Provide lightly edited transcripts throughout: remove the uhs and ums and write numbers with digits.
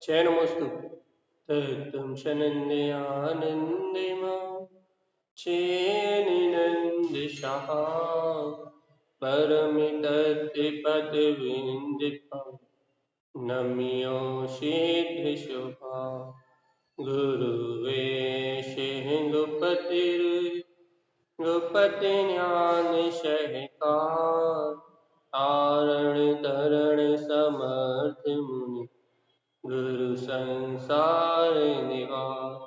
जय नमोस्तु तत्त्वं शनन्यानन्दिमा चेनिनन्दिशः परमितत्पदविन्दिता नम्यो शीघ्रशुभा गुरुवेशहिन्दुपतिर्गुपतिज्ञान सहकार तारण तरण समर्थ मुनि गुरु संसार निवार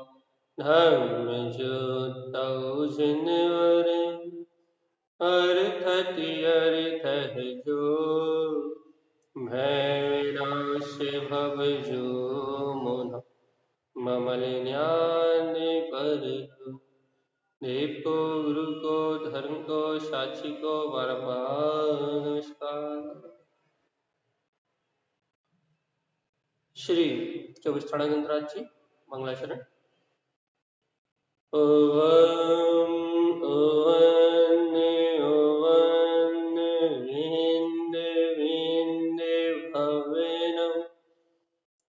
धर्म ज्योतौ जिनवर अर्थति अर्थ है जो भय विनाश भव जो मुन ममल ज्ञान पर देव को गुरु को धर्म को साक्षी को बारंबार नमस्कार। श्री 24 गंधराज जी मंगलाचरण। ओवं ओवन ओवन विंद विंद भवेनं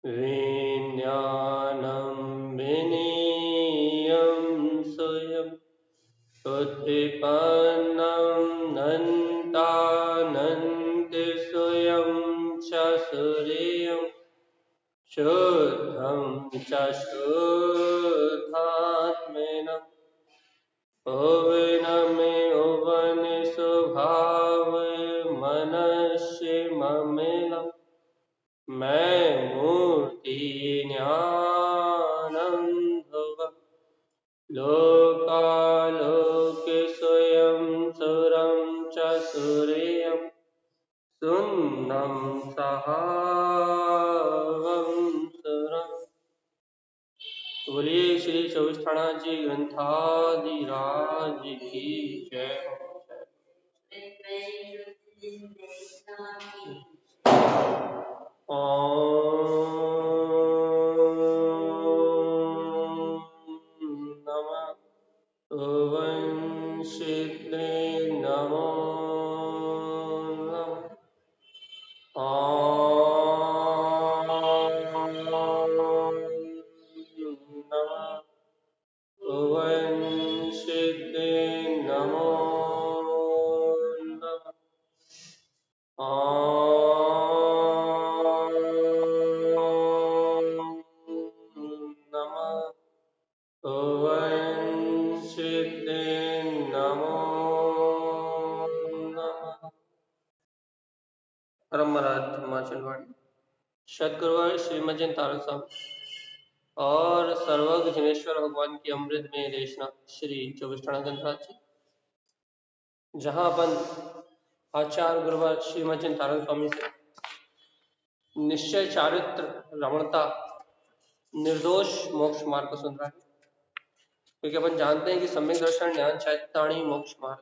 विज्ञानं विनीयं स्वयं उत्पन्नं नन्तानन्त स्वयं च सूर्यं शुद्धं च शुद्धात्मेनं ओवनमे ओवन स्वभाव मनस्य ममेलं मैं मूर्ति ज्ञानं भव लोकालोक स्वयं सुरं च सूर्यं सुन्नं सहावं सुरम्। बोलिए श्री 24 जी ग्रंथादिराज की जय। नमः वंशिते नमो नमः वंशिते नमो नमः वंशिते नमो नमः। परमराज हिमाचलवाणी सदगुरुवर श्रीमजन तारक साहब और सर्वज्ञ जिनेश्वर भगवान की अमृत में देशना श्री 24 गंधराज जी, जहां अपन आचार्य गुरुवर श्रीमजन तारक स्वामी से निश्चय चारित्र रमणता निर्दोष मोक्ष मार्ग को सुन रहा है, क्योंकि अपन जानते हैं कि सम्यक दर्शन ज्ञान चारित्राणी मोक्ष मार्ग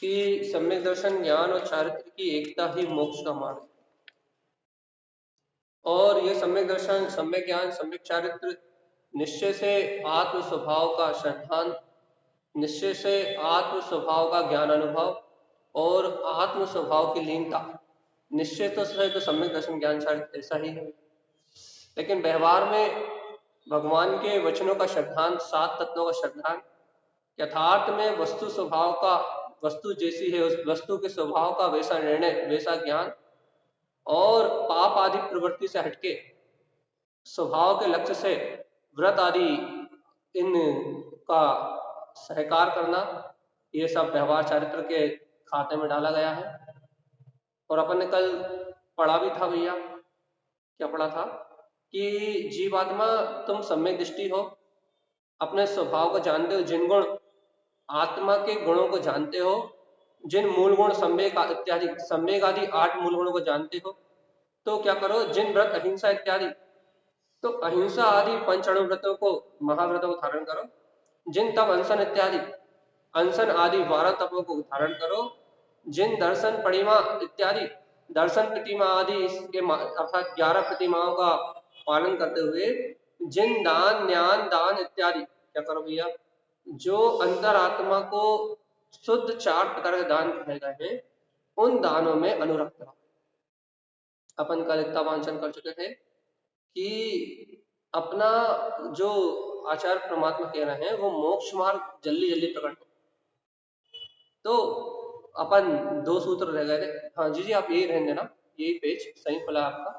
की सम्यक दर्शन ज्ञान और चारित्र की एकता ही मोक्ष का मार्ग है। और ये सम्यक दर्शन सम्यक ज्ञान सम्यक चारित्र निश्चय से आत्म स्वभाव का श्रद्धांत, निश्चय से आत्म स्वभाव का ज्ञान अनुभव और आत्म स्वभाव की लीनता निश्चय तो सही तो सम्यक दर्शन ज्ञान चारित्र ऐसा ही है। लेकिन व्यवहार में भगवान के वचनों का श्रद्धांत, 7 तत्वों का श्रद्धांत, यथार्थ में वस्तु स्वभाव का, वस्तु जैसी है उस वस्तु के स्वभाव का वैसा निर्णय वैसा ज्ञान और पाप आदि प्रवृत्ति से हटके स्वभाव के लक्ष्य से व्रत आदि इन का सहकार करना, ये सब व्यवहार चारित्र के खाते में डाला गया है। और अपन ने कल पढ़ा भी था भैया, क्या पढ़ा था कि जीवात्मा तुम सम्यक दृष्टि हो, अपने स्वभाव को जानते हो, जिन गुण आत्मा के गुणों को जानते हो, जिन मूल गुण सम्यक इत्यादि सम्यक आदि 8 मूल गुणों को जानते हो, तो क्या करो, जिन व्रत अहिंसा इत्यादि, तो अहिंसा आदि 5 अणुव्रतों को महाव्रतों को धारण करो। जिन तप अनशन इत्यादि अनशन आदि 12 तपों को धारण करो। जिन दर्शन परिमा इत्यादि दर्शन प्रतिमा आदि इसके अर्थात 11 प्रतिमाओं का पालन करते हुए जिन दान ज्ञान दान इत्यादि क्या करो भैया, जो अंतरात्मा को शुद्ध 4 प्रकार के दान कहे गए हैं, उन दानों में अनुरक्त रहो। अपन कल इतना वांछन कर चुके थे कि अपना जो आचार्य परमात्मा कह रहे हैं वो मोक्ष मार्ग जल्दी जल्दी प्रकट हो। तो अपन दो सूत्र रह गए थे। हाँ जी जी, आप यही रहने देना, यही पेज सही खुला है आपका।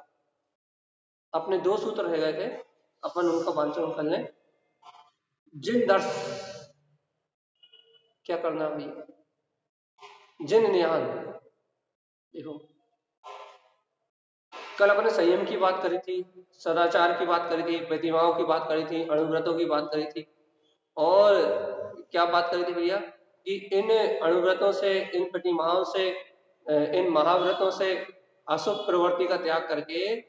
अपने दो सूत्र रह गए थे, अपन उनका वांचन कर लें। जिन दर्श, क्या करना है भैया, जिन न्यान, देखो कल अपने संयम की बात करी थी, सदाचार की बात करी थी, प्रतिमाओं की बात करी थी, अणुव्रतों की बात करी थी, और क्या बात करी थी भैया कि इन अणुव्रतों से, इन प्रतिमाओं से, इन महाव्रतों से अशुभ प्रवृत्ति का त्याग करके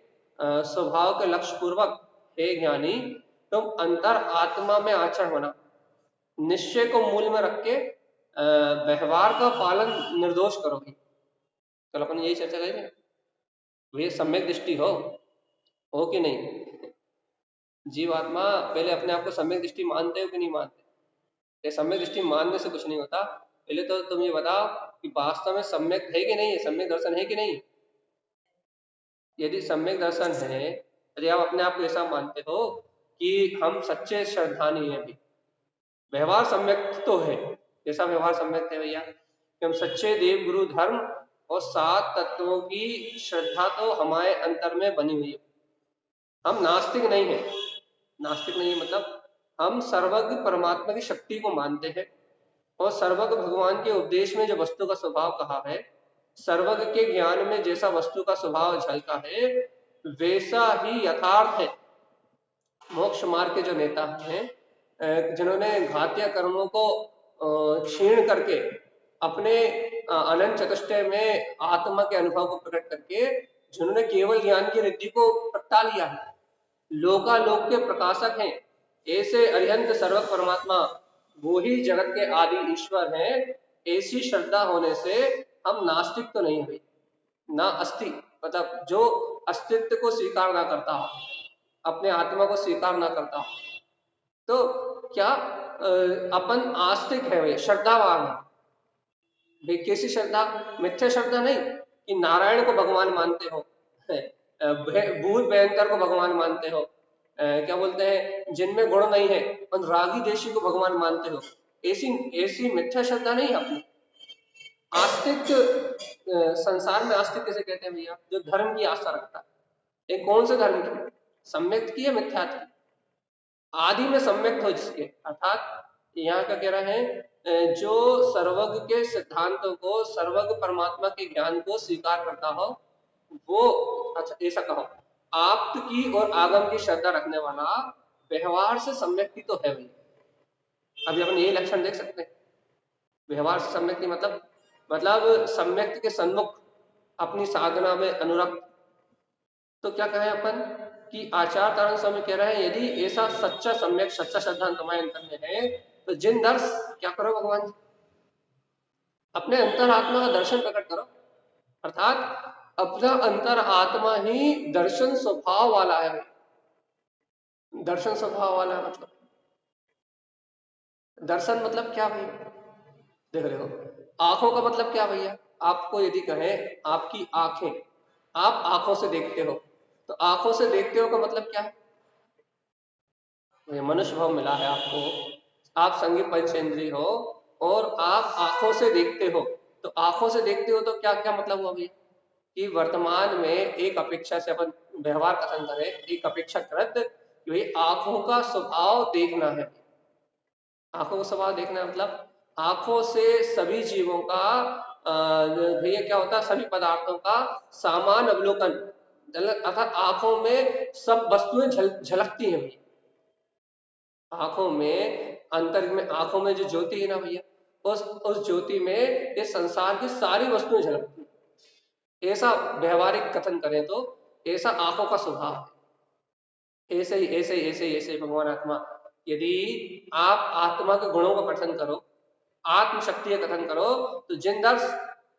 स्वभाव के लक्ष्य पूर्वक, हे ज्ञानी, तुम अंतर आत्मा में आचरण होना, निश्चय को मूल में रख के व्यवहार का पालन निर्दोष करोगे। कल अपन यही चर्चा करी थी। वे सम्यक दृष्टि हो कि नहीं? जीवात्मा पहले अपने आप को सम्यक दृष्टि मानते हो कि नहीं मानते? ये सम्यक दृष्टि मानने से कुछ नहीं होता। पहले तो तुम ये बताओ कि वास्तव में सम्यक है कि नहीं है, सम्यक दर्शन है कि नहीं? यदि सम्यक दर्शन है, यदि आप अपने आप को ऐसा मानते हो कि हम सच्चे श्रद्धानी हैं, अभी व्यवहार सम्यक तो है। जैसा व्यवहार सम्यक है भैया कि हम सच्चे देव गुरु धर्म और 7 तत्वों की श्रद्धा तो हमारे अंतर में बनी हुई है। हम नास्तिक नहीं है। नास्तिक नहीं है मतलब हम सर्वज्ञ परमात्मा की शक्ति को मानते हैं, और सर्वज्ञ भगवान के उपदेश में जो वस्तु का स्वभाव कहा है, सर्वज्ञ के ज्ञान में जैसा वस्तु का स्वभाव झलका है, वैसा ही यथार्थ है। मोक्ष मार्ग के जो नेता हैं, जिन्होंने घातीय कर्मों को क्षीण करके अपने अनंत चतुष्टय में आत्मा के अनुभव को प्रकट करके, जिन्होंने केवल ज्ञान की रिद्धि को प्रगटा लिया है, लोकालोक के प्रकाशक हैं, ऐसे अरिहंत सर्व परमात्मा वो ही जगत के आदि ईश्वर हैं। ऐसी श्रद्धा होने से हम नास्तिक तो नहीं हुए, ना अस्थि, मतलब जो अस्तित्व को स्वीकार ना करता हो, अपने आत्मा को स्वीकार ना करता हो, तो क्या अपन आस्तिक है, वे श्रद्धावान है। वे कैसी श्रद्धा? मिथ्या श्रद्धा नहीं कि नारायण को भगवान मानते हो, भूत भयंकर को भगवान मानते हो, क्या बोलते हैं जिनमें गुण नहीं है, और रागी देशी को भगवान मानते हो, ऐसी ऐसी मिथ्या श्रद्धा नहीं अपनी। आस्तिक, संसार में आस्तिक कैसे कहते हैं भैया? जो धर्म की आस्था रखता है। ये कौन से धर्म की? सम्यक की या मिथ्या की? आदि में सम्यक हो जिसके, अर्थात यहाँ का कह रहे हैं जो सर्वज्ञ के सिद्धांतों को, सर्वज्ञ परमात्मा के ज्ञान को स्वीकार करता हो, वो, अच्छा ऐसा कहो, आप्त की और आगम की श्रद्धा रखने वाला व्यवहार से सम्यक की तो है भाई। अभी अपन यही लक्षण देख सकते हैं। व्यवहार से सम्यक की मतलब सम्यक के सन्मुख, अपनी साधना में अनुरक्त। तो क्या कहें अपन कि आचार्य तारण स्वामी कह रहे हैं यदि ऐसा सच्चा सम्यक, सच्चा श्रद्धा तुम्हारे अंतर में है, तो जिन दर्श, क्या करो भगवान, अपने अंतर आत्मा का दर्शन प्रकट करो। अर्थात अपना अंतर आत्मा ही दर्शन स्वभाव वाला है। दर्शन स्वभाव वाला मतलब, दर्शन मतलब क्या भाई? देख रहे हो, आंखों का मतलब क्या भैया? आपको यदि कहें आपकी आंखें, आप आंखों से देखते हो, तो आंखों से देखते हो का मतलब क्या है? ये मनुष्य भाव मिला है आपको, आप संगीत पंचेंद्रिय हो और आप आंखों से देखते हो, तो आंखों से देखते हो तो क्या क्या मतलब हुआ भैया कि वर्तमान में एक अपेक्षा से अपन व्यवहार कथन करें, एक अपेक्षाकृत कि भाई आंखों का स्वभाव देखना है। आंखों का स्वभाव देखना मतलब आंखों से सभी जीवों का, भैया क्या होता है, सभी पदार्थों का सामान अवलोकन, अर्थात आंखों में सब वस्तुएं झलकती हैं भैया। आंखों में, अंतर में, आंखों में जो ज्योति है ना भैया, उस ज्योति में इस संसार की सारी वस्तुएं झलकती हैं। ऐसा व्यवहारिक कथन करें तो ऐसा आंखों का स्वभाव है। ऐसे ही ऐसे ही ऐसे ही ऐसे ही भगवान आत्मा, यदि आप आत्मा के गुणों का कथन करो, आत्मशक्ति का कथन करो, तो जिन दर्श,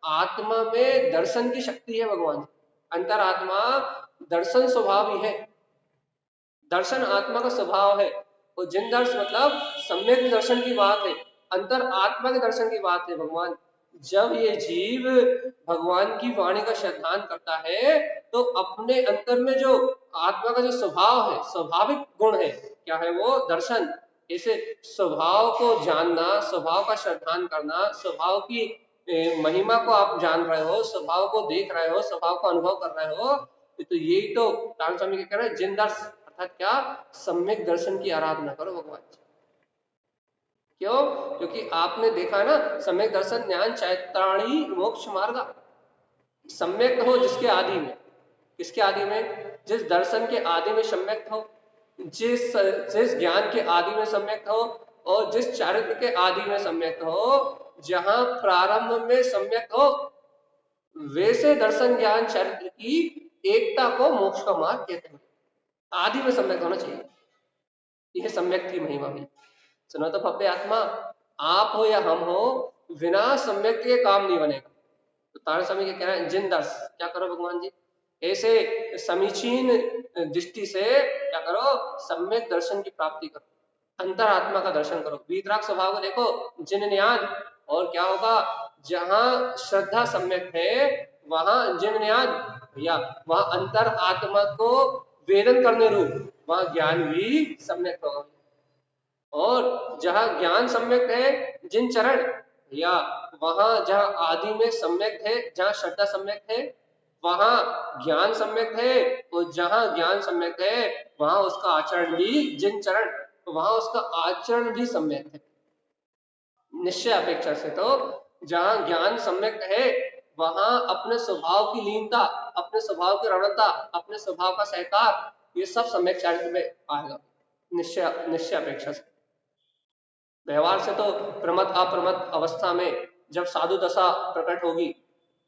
आत्मा में दर्शन की शक्ति है भगवान, अंतर आत्मा दर्शन स्वभाव ही है, दर्शन आत्मा का स्वभाव है। और जिन दर्श मतलब सम्यक दर्शन की बात है, अंतर आत्मा के दर्शन की बात है भगवान। जब ये जीव भगवान की वाणी का श्रद्धान करता है तो अपने अंतर में जो आत्मा का जो स्वभाव है, स्वाभाविक गुण है, क्या है वो? दर्शन। इसे स्वभाव को जानना, स्वभाव का श्रद्धान करना, स्वभाव की महिमा को आप जान रहे हो, स्वभाव को देख रहे हो, स्वभाव को अनुभव कर रहे हो, तो यही तो तारण स्वामी कह रहे हैं जिन दर्श, अर्थात क्या? सम्यक दर्शन की आराधना करो भगवान जी। क्यों? क्योंकि आपने देखा ना, सम्यक दर्शन ज्ञान चैत्राणी मोक्ष मार्ग। सम्यक हो जिसके आदि में, किसके आदि में? जिस दर्शन के आदि में सम्यक हो, जिस ज्ञान के आदि में सम्यक हो, और जिस चारित्र के आदि में सम्यक हो, जहां प्रारंभ में सम्यक हो, वैसे दर्शन ज्ञान चरित्र की एकता को मोक्ष का मार्ग कहते हैं। आदि में सम्यक होना चाहिए, यह सम्यक की महिमा भी। सुनो तो भव्य आत्मा, आप हो या हम हो, बिना सम्यक के काम नहीं बनेगा। तो तारण स्वामी कह रहे हैं जिन दर्श, क्या करो भगवान जी? ऐसे समीचीन दृष्टि से क्या करो? सम्यक दर्शन की प्राप्ति करो, अंतरात्मा का दर्शन करो, वीतराग स्वभाव को देखो, जिन ज्ञान। और क्या होगा? जहां श्रद्धा सम्यक है वहां जिन ज्ञान, या वहां अंतर आत्मा को वेदन करने रूप वहां ज्ञान भी सम्यक होगा। और जहां ज्ञान सम्यक है जिन चरण, या वहां जहां आदि में सम्यक है, जहां श्रद्धा सम्यक है वहां ज्ञान सम्यक है, और जहां ज्ञान सम्यक है वहां उसका आचरण भी, जिन चरण, वहां उसका आचरण भी सम्यक है। निश्चय अपेक्षा से तो जहां ज्ञान सम्यक है वहां अपने स्वभाव की लीनता, अपने स्वभाव की रवणता, अपने स्वभाव का सहकार, ये सब सम्यक चारित्र में आएगा। निश्चय निश्चय अपेक्षा से। व्यवहार से तो प्रमथ अप्रमथ अवस्था में जब साधु दशा प्रकट होगी,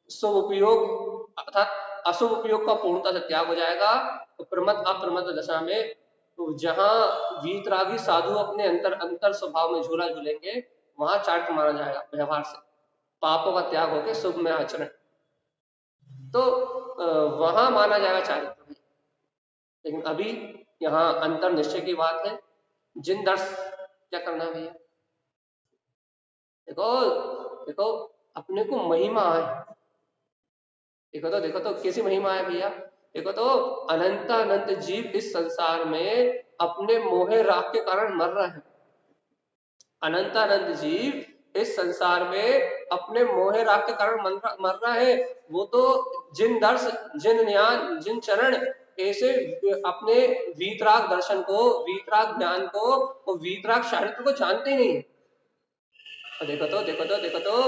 शुभ उपयोग अर्थात अशुभ उपयोग का पूर्णता से त्याग हो जाएगा, तो प्रमथ अप्रमथ दशा में तो जहां वीतरागी साधु अपने अंतर अंतर स्वभाव में झूला झूलेंगे वहां चारित्र माना जाएगा। व्यवहार से पापों का त्याग होकर शुभ में आचरण, तो वहां माना जाएगा चारित्र। लेकिन अभी यहाँ अंतर निश्चय की बात है। जिन दर्श, क्या करना है भैया? देखो देखो, अपने को महिमा है, देखो तो कैसी महिमा है भैया? देखो तो, अनंत अनंत जीव इस संसार में अपने मोहे राग के कारण मर रहे हैं। अनंत अनंत जीव इस संसार में अपने मोहे राग के कारण मर रहा है। वो तो जिन दर्श, जिन ज्ञान, जिन चरण, ऐसे अपने वीतराग दर्शन को, वीतराग ज्ञान को और वीतराग चारित्र को जानते ही नहीं। देखो तो,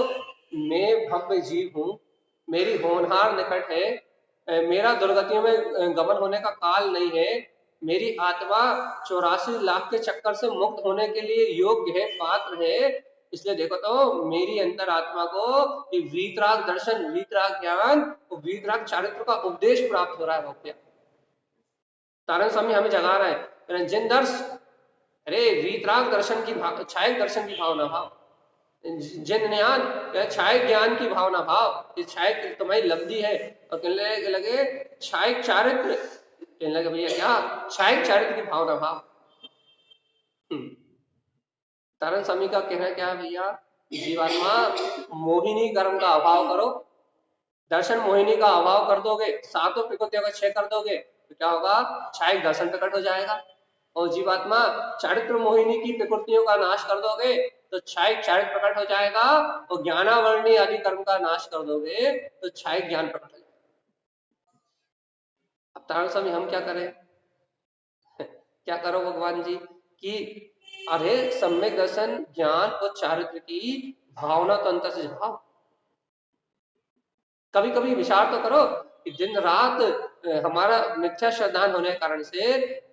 मैं भव्य जीव हूँ, मेरी होनहार निकट है, मेरा दुर्गतियों में गमन होने का काल नहीं है, मेरी आत्मा 84 लाख के चक्कर से मुक्त होने के लिए योग्य है, पात्र है। इसलिए देखो तो मेरी अंतर आत्मा को ये वीतराग दर्शन, वीतराग ज्ञान और वीतराग चारित्र का उपदेश प्राप्त हो रहा है भव्य। तारण स्वामी हमें जगा रहा है जिन दर्श, अरे वीतराग दर्शन की छायक दर्शन की भावना भाव, जिन ज्ञान या छायक ज्ञान की भावना भाव, ये छायक तुम्हारी लब्धि है। और कहने लगे छायक चारित्र, कहने लगे भैया क्या? छायक चारित्र की भावना भाव। तारण स्वामी का कहना क्या है भैया? जीवात्मा मोहिनी कर्म का अभाव करो, दर्शन मोहिनी का अभाव कर दोगे, सातों प्रकृतियों का क्षय कर दोगे, तो क्या होगा? छायक दर्शन प्रकट हो जाएगा। और जीवात्मा चारित्र मोहिनी की प्रकृतियों का नाश कर दोगे तो छायक चारित्र प्रकट हो जाएगा, और ज्ञानावरणी आदि कर्म का नाश कर दोगे तो छायक ज्ञान प्रकट हो जाएगा। अब तारण स्वामी हम क्या करें? क्या करो भगवान जी? कि अरे सम्यक दर्शन ज्ञान और चारित्र की भावना तो अंतर से भाव। कभी कभी विचार तो करो कि दिन रात हमारा मिथ्या श्रद्धान होने के कारण से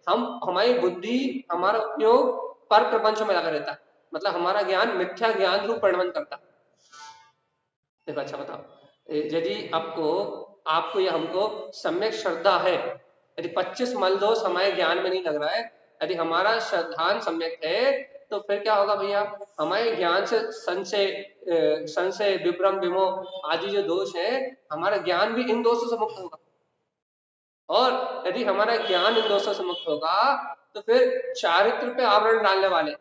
हमारी बुद्धि, हमारा उपयोग पर प्रपंच में लगा रहता है, मतलब हमारा ज्ञान मिथ्या ज्ञान रूप परिणमन करता। देखो अच्छा बताओ, यदि आपको आपको या हमको सम्यक श्रद्धा है, यदि 25 मल दोष हमारे ज्ञान में नहीं लग रहा है, यदि हमारा श्रद्धान सम्यक है, तो फिर क्या होगा भैया? हमारे ज्ञान से संशय विभ्रम विमोह आदि जो दोष है, हमारा ज्ञान भी इन दोषों से मुक्त होगा। और यदि हमारा ज्ञान इन दोषों से मुक्त होगा तो फिर चारित्र पे आवरण डालने वाले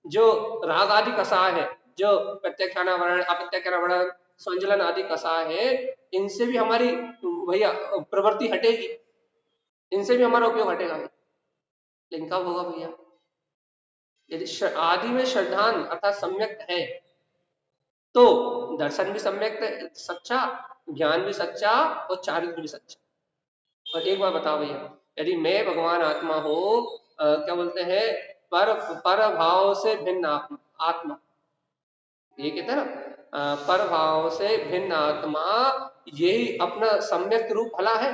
जो राग आदि कसाय है, जो प्रत्याख्यानावरण, अप्रत्याख्यानावरण, संचलन आदि कषाय है, इनसे भी हमारी भैया प्रवृत्ति हटेगी, इनसे भी हमारा उपयोग हटेगा। लेकिन कब होगा भैया? यदि आदि में श्रद्धान अर्थात सम्यक है तो दर्शन भी सम्यक सच्चा, ज्ञान भी सच्चा और चारित्र भी सच्चा। और एक बार बताओ भैया, यदि मैं भगवान आत्मा हो, क्या बोलते हैं, पर भाव से भिन्न आत्मा, ये कहते हैं ना, पर भाव से भिन्न आत्मा, यही अपना सम्यक रूप भला है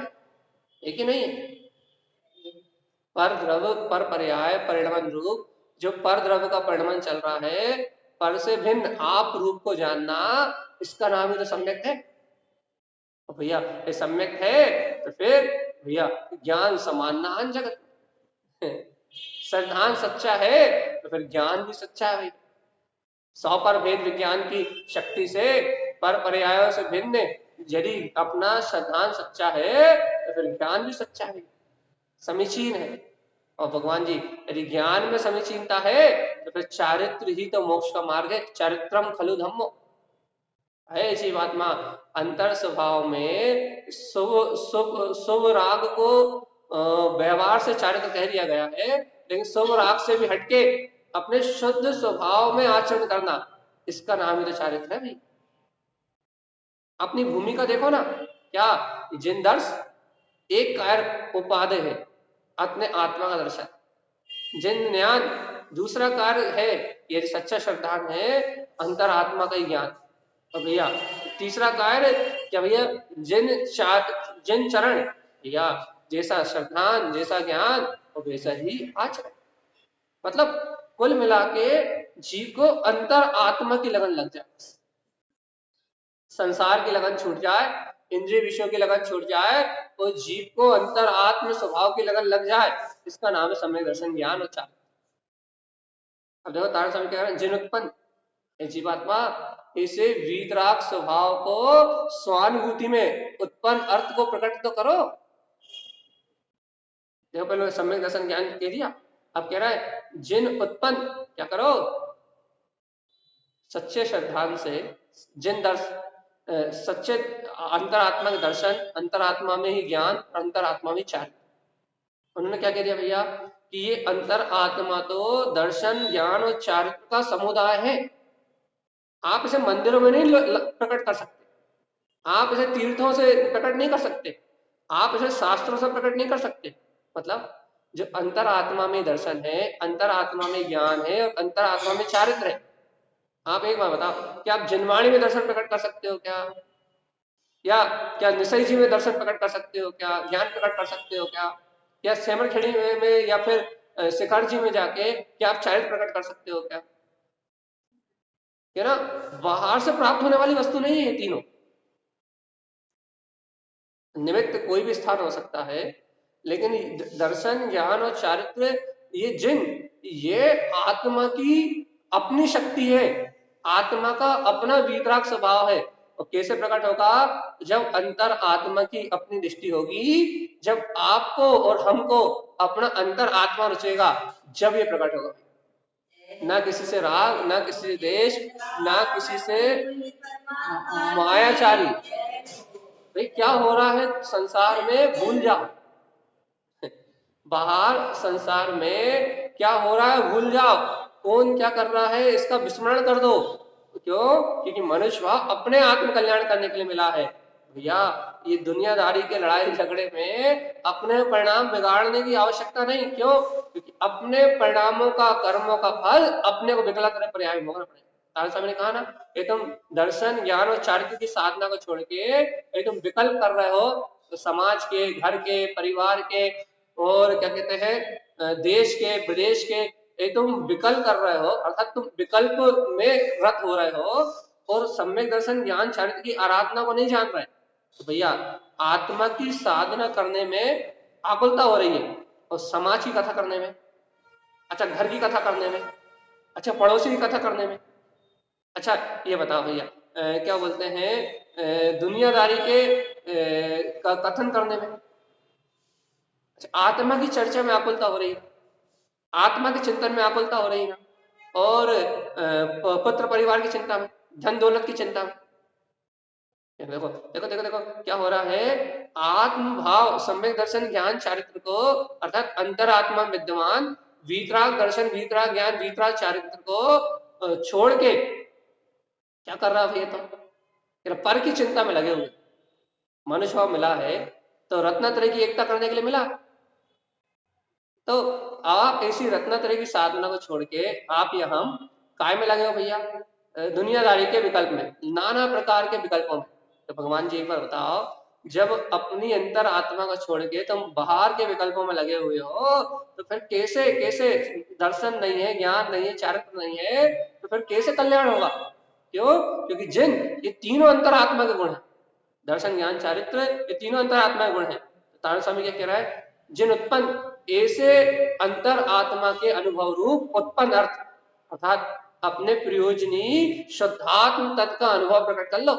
कि नहीं है? पर द्रव्य पर पर्याय परिणमन रूप, जो पर द्रव्य का परिणमन चल रहा है, पर से भिन्न आप रूप को जानना, इसका नाम ही तो सम्यक है। तो भैया ये सम्यक है तो फिर भैया ज्ञान समानना जगत, श्रद्धान सच्चा है तो फिर ज्ञान भी सच्चा है। 100 पर भेद विज्ञान की शक्ति से पर पर्यायों से भिन्न यदि अपना श्रद्धान सच्चा है तो फिर ज्ञान भी सच्चा है, समीचीन है। और भगवान जी यदि ज्ञान में समीचीनता है तो फिर चारित्र ही तो मोक्ष का मार्ग है, चारित्रम खलु धम्मो है जीवात्मा। अंतर स्वभाव में शुभ शुभ शुभ राग को व्यवहार से चारित्र कह दिया गया है, लेकिन शुभ राग से भी हटके अपने शुद्ध स्वभाव में आचरण करना, इसका नाम ही तो चारित्र है भाई। अपनी भूमिका देखो ना, क्या जिनदर्श एक कार्य उपादेय है, अपने आत्मा का दर्शन, जिन ज्ञान दूसरा कार्य है, यदि सच्चा श्रद्धान है अंतर आत्मा का ज्ञान। और भैया तीसरा कार्य क्या भैया, जिन चरण, भैया जैसा श्रद्धान जैसा ज्ञान और वैसा ही आचरण। मतलब कुल मिला के जीव को अंतर आत्मा की लगन लग जाए, संसार की लगन छूट जाए, इंद्रिय विषयों की लगन छूट जाए और जीव को अंतर आत्म स्वभाव की लगन लग जाए, इसका नाम है सम्यक दर्शन ज्ञान और चारित्र। अब देखो तारण स्वामी कह रहे हैं, जिन उत्पन्न जीवात्मा इसे वीतराग स्वभाव को स्वानुभूति में उत्पन्न अर्थ को प्रकट तो करो। देखो पहले सम्यक दर्शन ज्ञान कह दिया, अब कह रहा है जिन उत्पन्न क्या करो, सच्चे श्रद्धान से जिन सच्चे अंतरात्मा के दर्शन, अंतरात्मा में ही ज्ञान, अंतरात्मा में चारित्र। उन्होंने क्या कह दिया भैया कि ये अंतर आत्मा तो दर्शन ज्ञान और चारित्र का समुदाय है। आप इसे मंदिरों में नहीं प्रकट कर सकते, आप इसे तीर्थों से प्रकट नहीं कर सकते, आप इसे शास्त्रों से प्रकट नहीं कर सकते। मतलब जो अंतर आत्मा में दर्शन है, अंतर आत्मा में ज्ञान है और अंतर आत्मा में चारित्र है। आप एक बार बताओ, क्या आप जिनवाणी में दर्शन प्रकट कर सकते हो क्या? या क्या निसई जी में दर्शन प्रकट कर सकते हो क्या? ज्ञान प्रकट कर सकते हो क्या? या सेमर खेड़ी में या फिर शिखर जी में जाके क्या आप चारित्र प्रकट कर सकते हो क्या? है ना, बाहर से प्राप्त होने वाली वस्तु नहीं है तीनों। निमित्त कोई भी स्थान हो सकता है, लेकिन दर्शन ज्ञान और चारित्र ये आत्मा की अपनी शक्ति है, आत्मा का अपना वीतराग स्वभाव है। और कैसे प्रकट होगा? जब अंतर आत्मा की अपनी दृष्टि होगी, जब आपको और हमको अपना अंतर आत्मा रुचेगा, जब ये प्रकट होगा। ना किसी से राग, ना किसी से देश, ना किसी से मायाचारी। भाई क्या हो रहा है संसार में भूल जाओ, बाहर संसार में क्या हो रहा है भूल जाओ, कौन क्या कर रहा है इसका विस्मरण कर दो। क्यों? क्योंकि मनुष्य भाव अपने आत्म कल्याण करने के लिए मिला है। भैया ये दुनियादारी के लड़ाई झगड़े में अपने परिणाम बिगाड़ने की आवश्यकता नहीं। क्यों? क्योंकि अपने परिणामों का, कर्मों का फल अपने को विकला तरह पर्याय भोगना पड़ेगा। ने कहा ना, ये तुम दर्शन ज्ञान और चारित्र की साधना को छोड़ के ये तुम विकल्प कर रहे हो, तो समाज के, घर के, परिवार के और क्या कहते हैं देश के, विदेश के, ये तुम विकल्प कर रहे हो, अर्थात तुम विकल्प में रत हो रहे हो और सम्यक दर्शन ज्ञान चारित्र की आराधना को नहीं जान रहे। तो भैया आत्मा की साधना करने में आकुलता हो रही है और समाज की कथा करने में, अच्छा घर की कथा करने में, अच्छा पड़ोसी की कथा करने में, अच्छा ये बताओ भैया क्या बोलते हैं दुनियादारी के कथन करने में। अच्छा आत्मा की चर्चा में आकुलता हो रही है, आत्मा के चिंतन में आकुलता हो रही है, और पुत्र परिवार की चिंता में, धन दौलत की चिंता में। देखो देखो देखो देखो क्या हो रहा है। आत्म भाव, सम्यक दर्शन, ज्ञान, चारित्र को अर्थात अंतरात्मा विद्यमान वीतराग दर्शन, वीतराग ज्ञान, वीतराग चारित्र को छोड़ के क्या कर रहा है ये तो पर की चिंता में लगे हुए। मनुष्य भाव मिला है तो रत्नत्रय की एकता करने के लिए मिला। तो आप ऐसी रत्नत्रय की साधना को छोड़ के आप या हम काय में लगे हो भैया? दुनियादारी के विकल्प में, नाना प्रकार के विकल्पों में। तो भगवान जी एक बार बताओ, जब अपनी अंतर आत्मा को छोड़ के तुम बाहर के विकल्पों में लगे हुए हो तो फिर कैसे कैसे दर्शन नहीं है, ज्ञान नहीं है, चारित्र नहीं है, तो फिर कैसे कल्याण होगा? क्यों? क्योंकि जिन ये तीनों अंतर आत्मा के गुण है, दर्शन ज्ञान चारित्र, ये तीनों अंतर आत्मा के गुण है। तारण स्वामी क्या कह रहा है? जिन उत्पन्न ऐसे अंतर आत्मा के अनुभव रूप उत्पन्न अर्थ अर्थात अपने प्रयोजनी शुद्धात्म तत्व का अनुभव प्रकट कर लो।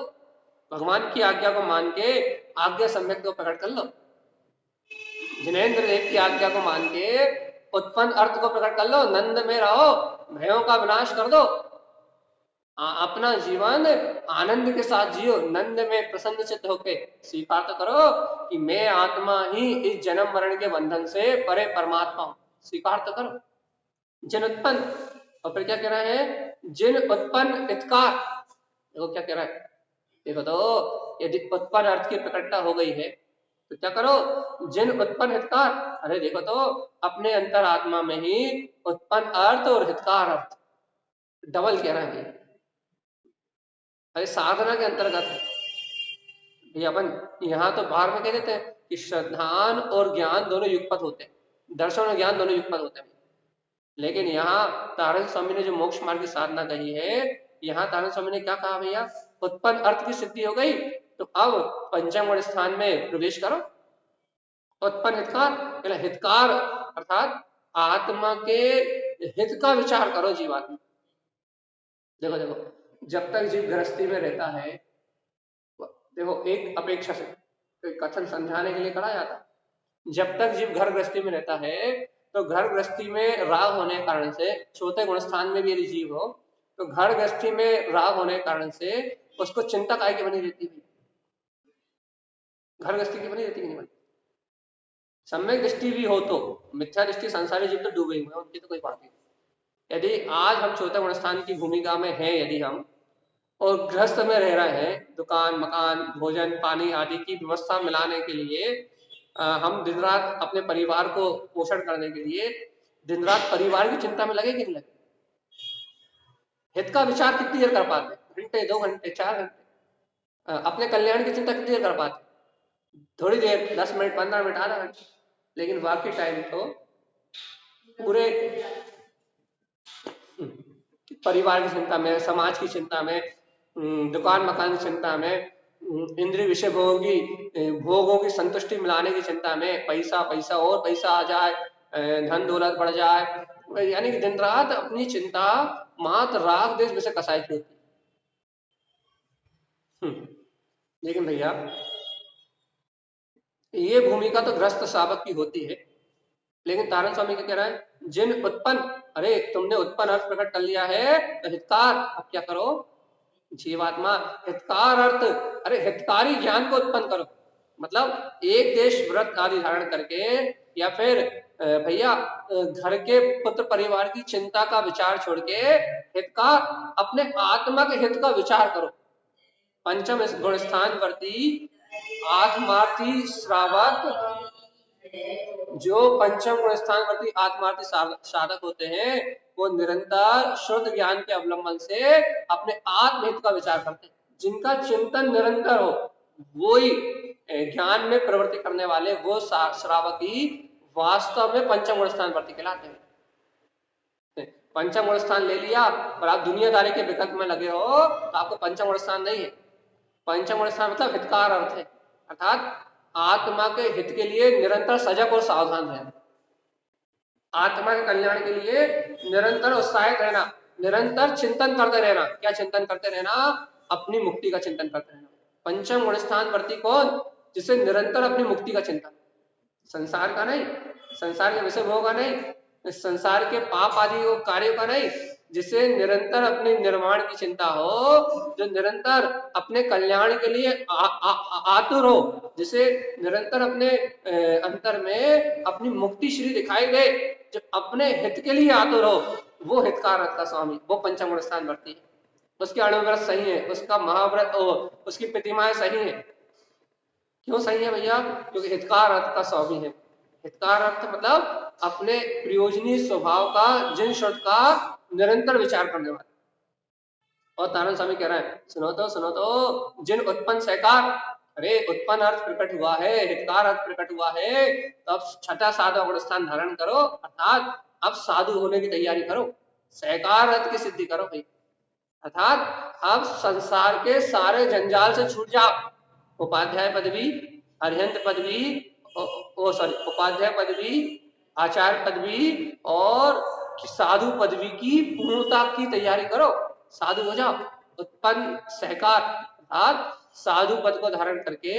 भगवान की आज्ञा को मान के आज्ञा सम्यक को प्रकट कर लो। जिनेन्द्र देव की आज्ञा को मान के उत्पन्न अर्थ को प्रकट कर लो। नंद में रहो, भयों का विनाश कर दो, अपना जीवन आनंद के साथ जियो, नंद में प्रसन्न चित्त होके स्वीकार तो करो कि मैं आत्मा ही इस जन्म मरण के बंधन से परे परमात्मा हूं। स्वीकार तो करो। जिन उत्पन्न, और फिर क्या कह रहा है? जिन उत्पन्न इतकार। देखो क्या कह रहा है, देखो तो यदि उत्पन्न अर्थ की प्रकटता हो गई है तो क्या करो? जिन उत्पन्न हितकार, अरे देखो तो अपने अंतर आत्मा में ही उत्पन्न अर्थ और हितकार अर्थ डबल कह रहा है। अरे साधना के अंतर्गत है ये। अपन यहाँ तो बाहर में कह देते हैं कि श्रद्धान और ज्ञान दोनों युगपत होते हैं, दर्शन और ज्ञान दोनों युगपत होते हैं। लेकिन यहाँ तारण स्वामी ने जो मोक्ष मार्ग की साधना कही है, यहाँ तारण स्वामी ने क्या कहा भैया? उत्पन्न अर्थ की सिद्धि हो गई तो अब पंचम गुण स्थान में प्रवेश करो। उत्पन्न हितकार, हितकार अर्थात आत्मा के हित का विचार करो जीवात्मा। देखो देखो जब तक जीव गृहस्थी में रहता है, देखो एक अपेक्षा से कथन समझाने के लिए कहा जाता, जब तक जीव घर गृहस्थी में रहता है तो घर गृहस्थी में राग होने के कारण से, चौथे गुण स्थान में भी यदि जीव हो तो घर गृहस्थी में राग होने के कारण से उसको चिंता काय की बनी रहती है? घर गृहस्थी की बनी रहती है, नहीं बनी। सम्यक दृष्टि भी हो तो, मिथ्या दृष्टि संसारी जीव तो डूबे हुए, उनकी तो कोई बात नहीं। यदि आज हम चौथे गुण स्थान की भूमिका में हैं, यदि हम और गृहस्थ में रह रहे हैं, दुकान मकान भोजन पानी आदि की व्यवस्था मिलाने के लिए हम दिन रात अपने परिवार को पोषण करने के लिए दिन रात परिवार की चिंता में लगे कि नहीं लगे? हित का विचार कितनी देर कर पाते? घंटे, 2 घंटे, 4 घंटे। अपने कल्याण की चिंता कितनी देर कर पाते? थोड़ी देर, 10 मिनट, 15 मिनट, आधा घंटा। लेकिन बाकी टाइम तो पूरे परिवार की चिंता में, समाज की चिंता में, दुकान मकान की चिंता में, इंद्रिय विषय भोगों की संतुष्टि मिलाने की चिंता में, पैसा पैसा और पैसा आ जाए, धन दौलत बढ़ जाए, यानी कि दिन रात अपनी चिंता मात्र राग देश विषय कसाई की होती। लेकिन भैया ये भूमिका तो गृहस्थ शावक की होती है। लेकिन तारण स्वामी क्या कह रहा है? जिन उत्पन्न, अरे तुमने उत्पन्न अर्थ प्रकट कर लिया है तो हितकार, अब क्या करो? जीवात्मा हितकार अर्थ, अरे हितकारी ज्ञान को उत्पन्न करो। मतलब एक देश व्रत आदि धारण करके या फिर भैया घर के पुत्र परिवार की चिंता का विचार छोड़ के हितकार अपने आत्मा के हित का विचार करो। पंचम गुण स्थान वर्ती आत्मार्थी श्रावक, जो पंचम गुण स्थान वर्ती आत्मार्थी साधक होते हैं वो निरंतर शुद्ध ज्ञान के अवलंबन से अपने आत्महित का विचार करते हैं। जिनका चिंतन निरंतर हो वो ही ज्ञान में प्रवृत्ति करने वाले, वो श्रावकी वास्तव में पंचम गुण स्थान वर्ती कहलाते हैं। पंचम गुण स्थान ले लिया और आप दुनियादारी के विकल्प में लगे हो तो आपको पंचम गुण स्थान नहीं है। पंचम गुण स्थान मतलब हितकार अर्थ है, अर्थात आत्मा के हित के लिए निरंतर सजग और सावधान रहना, आत्मा के कल्याण के लिए निरंतर उत्साहित रहना, निरंतर चिंतन करते रहना। क्या चिंतन करते रहना? अपनी मुक्ति का चिंतन करते रहना। पंचम गुण स्थान वर्ती कौन? जिसे निरंतर अपनी मुक्ति का चिंतन, संसार का नहीं, संसार के विषय भोग का नहीं, संसार के पाप आदि कार्यों का नहीं, जिसे निरंतर अपने निर्माण की चिंता हो, जो निरंतर अपने कल्याण के लिए आतुर हो, जिसे निरंतर अपने अंतर में अपनी मुक्ति श्री दिखाई दे, जो अपने हित के लिए आतुर हो, वो हितकार रथ का स्वामी, वो पंचम गुण स्थान वर्ती है। उसके अणुव्रत सही है, उसका महाव्रत उसकी प्रतिमाएं सही है। क्यों सही है भैया? क्योंकि हितकार अर्थ का स्वामी है। हितकार अर्थ मतलब अपने प्रयोजनीय स्वभाव का, जिन शब्द का निरंतर विचार करने वाला। और तारण स्वामी कह रहे हैं, सुनो तो जिन उत्पन्न सहकार, अरे उत्पन्न अर्थ प्रकट हुआ है, हितकार अर्थ प्रकट हुआ है, तो अब छठा साधु गुण स्थान धारण करो, अर्थात अब साधु होने की तैयारी करो, सहकार अर्थ की सिद्धि करो भाई, अर्थात अब संसार के सारे जंजाल से छूट जाओ। उपाध्याय पदवी, अरिहंत पदवी, उपाध्याय पदवी, आचार्य पदवी और साधु पदवी की पूर्णता की तैयारी करो, साधु हो जाओ। उत्पन्न सहकार अर्थात साधु पद को धारण करके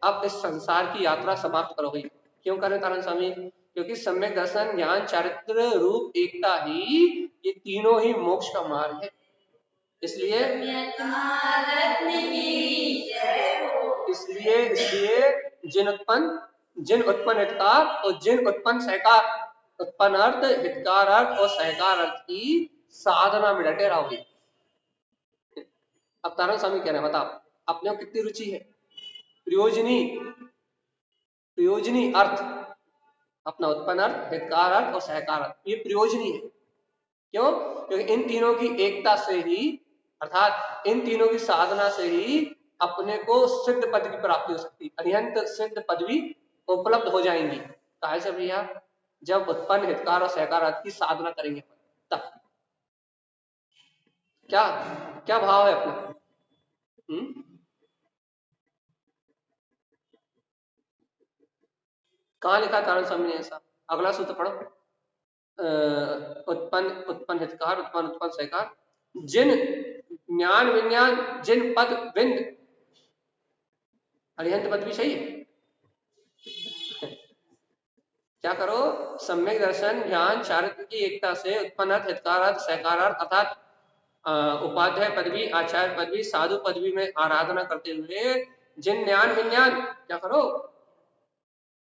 अब इस संसार की यात्रा समाप्त करो भाई। क्यों करें तारण स्वामी? क्योंकि सम्यक दर्शन, ज्ञान, चारित्र, रूप, एकता ही, ये तीनों ही मोक्ष का मार्ग है। इसलिए जिन उत्पन्न हितकार और जिन उत्पन्न सहकार, उत्पन्न अर्थ, हितकार अर्थ और सहकार अर्थ की साधना में डटे रहोगे। अब तारण स्वामी कह रहे हैं, बताओ अपने को कितनी रुचि है? प्रयोजनी अर्थ, अपना उत्पन्न अर्थ, हितकार अर्थ और सहकार अर्थ, ये प्रयोजनी है। क्यों? क्योंकि इन तीनों की एकता से ही, अर्थात इन तीनों की साधना से ही अपने को सिद्ध पद की प्राप्ति हो सकती है, अरिहंत सिद्ध पदवी उपलब्ध हो जाएंगी। कहा से भैया? जब उत्पन्न, हितकार और सहकार अर्थ की साधना करेंगे तब। क्या क्या भाव है अपना? कहाँ लिखा तारण स्वामी ने ऐसा? अगला सूत्र पढ़ो। उत्पन्न हितकार, उत्पन्न सहकार, जिन ज्ञान विज्ञान, जिन पद विंद, अरिहंत पद भी सही है। क्या करो? सम्यक दर्शन, ज्ञान, चारित्र की एकता से उत्पन्न अर्थ, हितकार अर्थ, सहकार अर्थ अर्थात उपाध्याय पदवी, आचार्य पदवी, साधु पदवी में आराधना करते हुए जिन ज्ञान विज्ञान, क्या करो?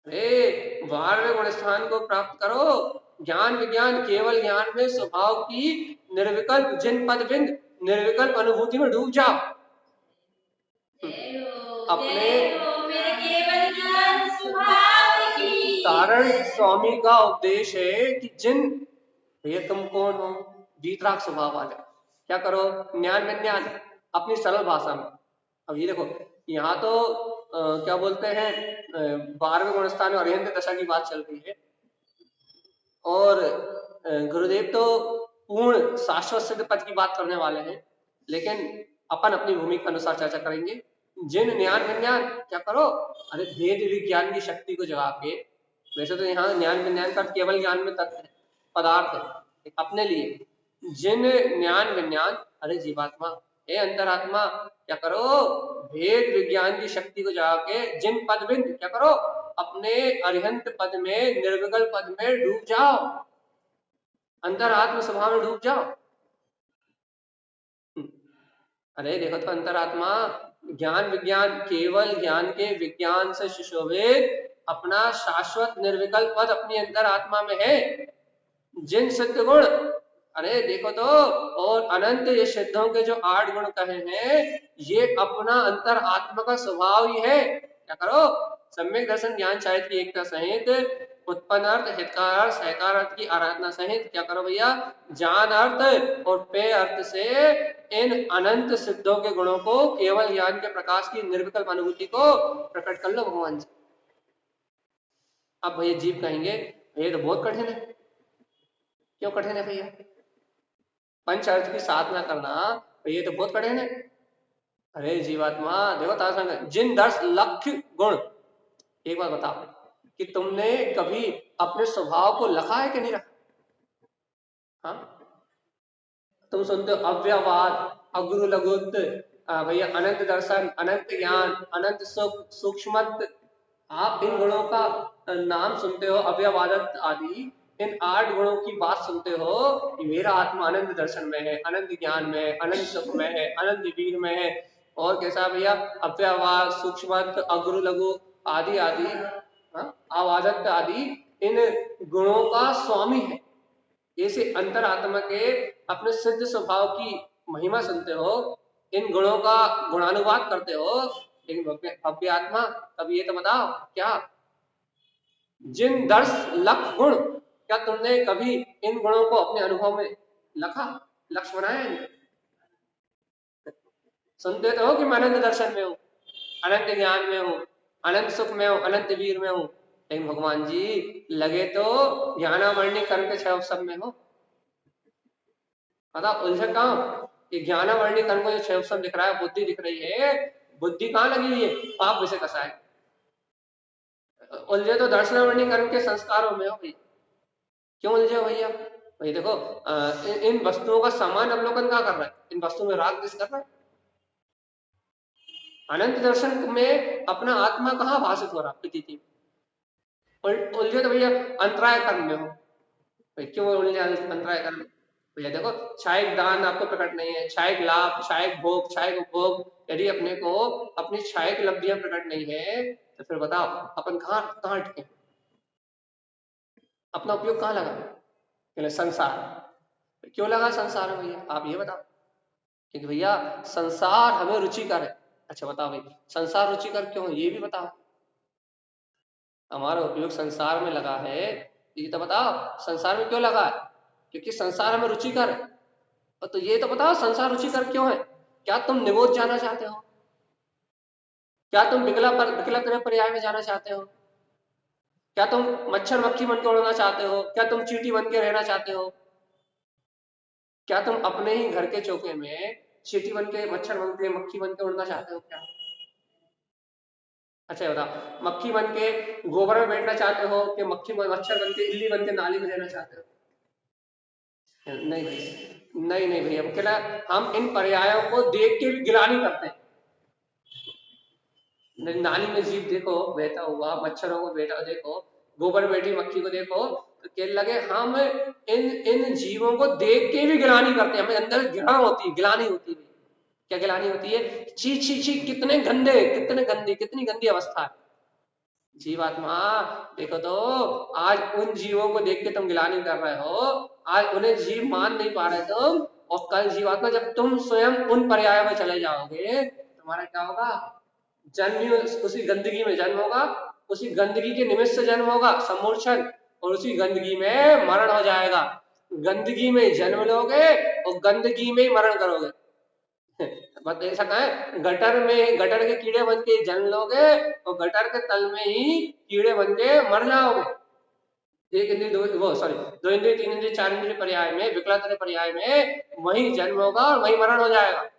अरे 12वें गुण स्थान को प्राप्त करो। ज्ञान विज्ञान, केवल ज्ञान में स्वभाव की निर्विकल्प जिन पद बिंद, निर्विकल्प अनुभूति में डूब जाओ। अपने तारण स्वामी का उपदेश है कि जिन, भैया तुम कौन हो? वीतराग स्वभाव वाले। क्या करो? ज्ञान विज्ञान अपनी सरल भाषा में। अब ये देखो, यहाँ तो क्या बोलते हैं, 12वें गुण स्थान में अरिहंत दशा की बात चल रही है, और गुरुदेव तो पूर्ण शाश्वत सिद्ध पद की बात करने वाले हैं, लेकिन अपन अपनी भूमिका के अनुसार चर्चा करेंगे। जिन ज्ञान विज्ञान, क्या करो? अरे भेद विज्ञान की शक्ति को जगा के, वैसे तो यहाँ ज्ञान विज्ञान का केवल ज्ञान में तत्व है, पदार्थ है अपने लिए। जिन ज्ञान विज्ञान, अरे जीवात्मा, हे अंतरात्मा, क्या करो? भेद विज्ञान की शक्ति को जगा के जिन पद बिंद, क्या करो? अपने अरिहंत पद में, निर्विकल्प पद में डूब जाओ, अंतरात्म स्वभाव में डूब जाओ। अरे देखो तो अंतरात्मा, ज्ञान विज्ञान, केवल ज्ञान के विज्ञान से सुशोभित अपना शाश्वत निर्विकल्प पद अपनी अंतरात्मा में है। जिन सिद्ध गुण, अरे देखो तो, और अनंत ये सिद्धों के जो 8 गुण कहे हैं, ये अपना अंतर आत्मा का स्वभाव ही है। क्या करो? सम्यक दर्शन, ज्ञान, चारित्र की एकता सहित उत्पन्न अर्थ, हितकार अर्थ, सहकार अर्थ की आराधना सहित, क्या करो भैया? जान अर्थ और पे अर्थ से इन अनंत सिद्धों के गुणों को, केवल ज्ञान के प्रकाश की निर्विकल्प अनुभूति को प्रकट कर लो भगवान जी। अब भैया जीव कहेंगे, ये तो बहुत कठिन है। क्यों कठिन है भैया? पंच अर्थ की साधना करना, ये तो बहुत कठिन है। अरे जीवात्मा देखो, तारा जिन 10 लाख गुण, एक बात बताओ कि तुमने कभी अपने स्वभाव को लिखा है कि नहीं रखा? हाँ, तुम सुनते हो अव्यवाद, अगुरु लघुत्व, भैया अनंत दर्शन, अनंत ज्ञान, अनंत सुख, सूक्ष्मत्व, आप इन गुणों का नाम सुनते हो, अव्यवादत आदि, इन 8 गुणों की बात सुनते हो कि मेरा आत्मा अनंत दर्शन में है, अनंत ज्ञान में है, अनंत सुख में है, अनंत वीर में है, और कैसा भैया अव्यवहार, सूक्ष्म, अग्र, लघु आदि आदि, आवादत्त आदि इन गुणों का स्वामी है। ऐसे अंतरात्मा के अपने सिद्ध स्वभाव की महिमा सुनते हो, इन गुणों का गुणानुवाद करते हो, लेकिन भव्य आत्मा, अब ये तो बताओ क्या जिन 10 लाख गुण, क्या तुमने कभी इन गुणों को अपने अनुभव में लखा, लक्ष्य बनाया है? सुनते तो हो कि मैं अनंत दर्शन में हूँ, अनंत ज्ञान में हूँ, अनंत सुख में हूँ, अनंत वीर में हूँ, लेकिन भगवान जी लगे तो ज्ञानामणि कर्म के 6 अवसर में हो। पता उलझे कहाँ? ये ज्ञानामणि कर्म को जो 6 अवसर दिख रहा है, बुद्धि दिख रही है, बुद्धि कहाँ लगी हुई है? पाप विषय कसा है। उलझे तो दर्शनामणि कर्म के संस्कारों में हो भैया। क्यों उलझे हो भैया? भाई देखो, इन वस्तुओं का समान अवलोकन कहाँ कर रहा है? इन वस्तुओं में राग द्वेष कर रहा है। अनंत दर्शन में अपना आत्मा कहाँ भाषित हो रहा प्रतीति? उलझे तो भैया अंतराय कर्म में हो। भाई क्यों उलझे अंतराय कर्म में? भैया देखो, क्षायिक दान आपको प्रकट नहीं है, क्षायिक लाभ, क्षायिक भोग, क्षायिक उपभोग, यदि अपने को अपनी क्षायिक लब्धियां प्रकट नहीं है, तो फिर बताओ अपन कहाँ कहाँ अटके? अपना उपयोग कहाँ लगा? संसार। क्यों लगा संसार में भैया? आप ये बताओ। क्योंकि भैया संसार हमें रुचिकर है। अच्छा बताओ भाई, संसार रुचिकर क्यों है? ये भी बताओ। हमारा उपयोग संसार में लगा है, ये तो बताओ संसार में क्यों लगा है? क्योंकि संसार हमें रुचिकर है। और तो ये तो बताओ संसार रुचिकर क्यों है? क्या तुम निगोद जाना चाहते हो? क्या तुम विकला पर्याय में जाना चाहते हो? क्या तुम मच्छर मक्खी बन के उड़ना चाहते हो? क्या तुम चींटी बन के रहना चाहते हो? क्या तुम अपने ही घर के चौके में चींटी बन के, मच्छर बन के, मक्खी बन के उड़ना चाहते हो क्या? अच्छा बताओ, मक्खी बन के गोबर में बैठना चाहते हो कि मच्छर बन के, इल्ली बन के नाली में रहना चाहते हो? नहीं भैया, नहीं नहीं भैया, कहना हम इन पर्यायों को देख के भी गिलानी करते हैं। नाली में जीव देखो बैठा हुआ, मच्छरों को बैठा देखो, गोबर बैठी मक्खी को देखो, तो कहने लगे हम इन इन जीवों को देख के भी गिलानी करते हैं। हमें अंदर घृणा होती है, गिलानी होती है। क्या गिलानी होती है? ची ची ची, कितने गंदे, कितने गंदी, कितनी गंदी अवस्था है जीवात्मा। देखो तो आज उन जीवों को देख के तुम गिलानी कर रहे हो, आज उन्हें जीव मान नहीं पा रहे तुम, और कल जीवात्मा जब तुम स्वयं उन पर्यायों में चले जाओगे, तुम्हारा क्या होगा? जन्म ही उसी गंदगी में जन्म होगा, उसी गंदगी के निमित्त से जन्म होगा, सम्मोचन, और उसी गंदगी में मरण हो जाएगा। गंदगी में जन्म लोगे और गंदगी में ही मरण करोगे। बस ऐसा कहें, गटर के कीड़े बन के जन्म लोगे और गटर के तल में ही कीड़े बन के मर जाओगे। एक इंद्रिय वो सॉरी, 2 इंद्रिय, 3 इंद्रिय, 4 इंद्रिय पर्याय में, विकलांग पर्याय में वही जन्म होगा और वही मरण हो जाएगा।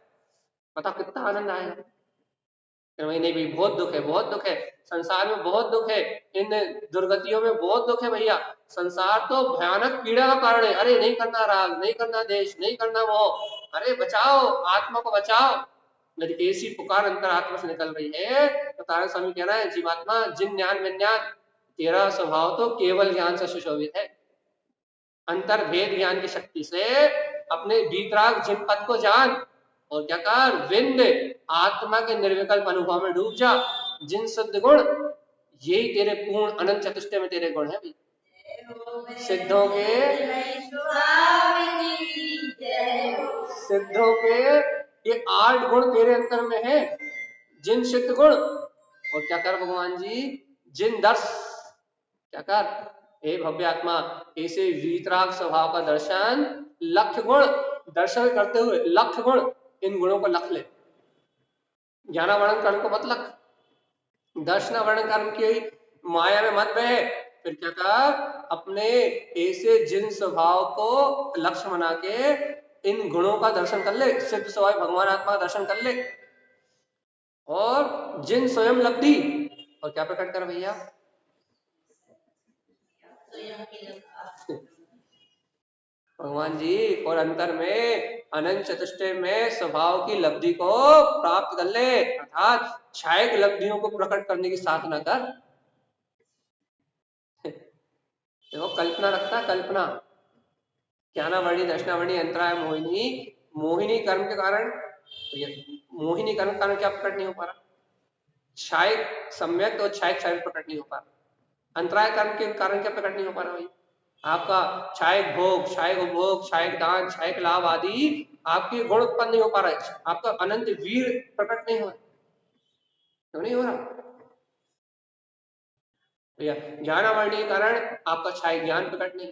पता कितना आनंद आएगा? नहीं नहीं भाई, बहुत दुख है, बहुत दुख है, संसार में बहुत दुख है, इन दुर्गतियों में बहुत दुख है भैया। संसार तो भयानक पीड़ा का कारण है। अरे नहीं करना राग, नहीं करना देश, नहीं करना मोह, अरे बचाओ आत्मा को बचाओ। यदि ऐसी पुकार अंतर आत्मा से निकल रही है, तो तारक स्वामी कह रहा है, जीवात्मा जिन ज्ञान विज्ञान, तेरा स्वभाव तो केवल ज्ञान से सुशोभित है। अंतर भेद ज्ञान की शक्ति से अपने वीतराग जिन पद को जान, और क्या कर, विंद आत्मा के निर्विकल्प अनुभव में डूब जा। जिन शुद्ध गुण, यही तेरे पूर्ण अनंत चतुष्टय में तेरे गुण है भी। सिद्धों के ये 8 गुण तेरे अंतर में है, जिन सिद्ध गुण। और क्या कर भगवान जी, जिन दर्श, क्या कर, हे भव्य आत्मा, ऐसे वीतराग स्वभाव का दर्शन, लक्ष्य गुण दर्शन करते हुए, लक्ष्य गुण, इन गुणों को लख ले। ज्ञानावरण कर्म को मत लख, दर्शनावरण कर्म की माया में मत बहे। फिर क्या कर, अपने ऐसे जिन स्वभाव को लक्ष्य बना के इन गुणों का दर्शन कर ले, सिद्ध स्वभाव भगवान आत्मा का दर्शन कर ले, और जिन स्वयं लब्धि, और क्या प्रकट कर भैया? भगवान जी और अंतर में अनंत चतुष्टय में स्वभाव की लब्धि को प्राप्त कर ले, अर्थात क्षायक लब्धियों को प्रकट करने की साधना कर। देखो कल्पना रखता है, कल्पना। ज्ञानावर्णी, दर्शनावर्णी, अंतराय, मोहिनी। मोहिनी कर्म के कारण, तो ये मोहिनी कर्म के कारण क्या प्रकट नहीं हो पा रहा? क्षायक सम्यक और क्षायक शरीर प्रकट नहीं हो पा रहा। अंतराय कर्म के कारण क्या प्रकट नहीं हो पा रहा भाई? आपका क्षायक भोग, क्षायक उपभोग, क्षायक दान, क्षायक लाभ आदि आपके गुण उत्पन्न नहीं हो पा रहा है। आपका अनंत वीर प्रकट नहीं हो रहा। क्यों नहीं हो रहा भैया? ज्ञानावरण के कारण आपका क्षायक ज्ञान प्रकट नहीं,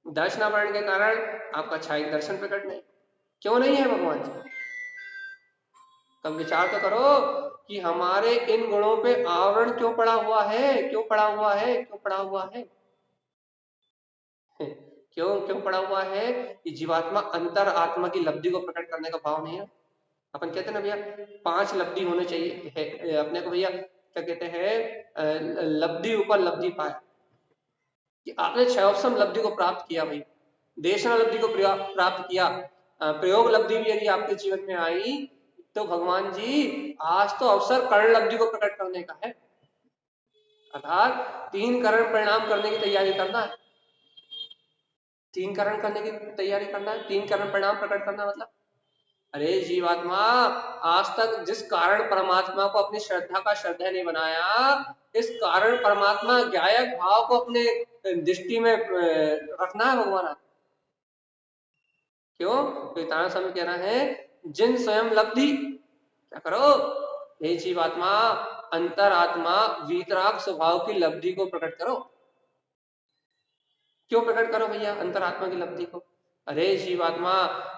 दर्शनावरण के कारण आपका क्षायक दर्शन प्रकट नहीं। क्यों नहीं है भगवान जी? तब विचार तो करो कि हमारे इन गुणों पे आवरण क्यों पड़ा हुआ है, क्यों पड़ा हुआ है, क्यों पड़ा हुआ है? क्यों क्यों पड़ा हुआ है? कि जीवात्मा अंतर आत्मा की लब्धि को प्रकट करने का भाव नहीं है। अपन कहते हैं ना भैया 5 लब्धि होने चाहिए है, अपने को भैया क्या कहते हैं, लब्धि ऊपर लब्धि पाए, कि आपने क्षयोपम लब्धि को प्राप्त किया भाई, देशना लब्धि को प्राप्त किया, प्रयोग लब्धि भी यदि आपके जीवन में आई, तो भगवान जी आज तो अवसर कर्ण लब्धि को प्रकट करने का है। अर्थात 3 करण परिणाम करने की तैयारी करना है। 3 करण करने की तैयारी करना है। 3 करण परिणाम प्रकट करना मतलब, अरे जीवात्मा, आज तक जिस कारण परमात्मा को अपनी श्रद्धा का श्रद्धेय नहीं बनाया, इस कारण परमात्मा ज्ञायक भाव को अपने दृष्टि में रखना है भगवान आप। क्यों? तो ताना स्वामी कहना है, जिन स्वयं लब्धि क्या करो, हे जीवात्मा, अंतरात्मा वीतराग स्वभाव की लब्धि को प्रकट करो। क्यों प्रकट करो भैया अंतरात्मा की लब्धि को? अरे जीवात्मा,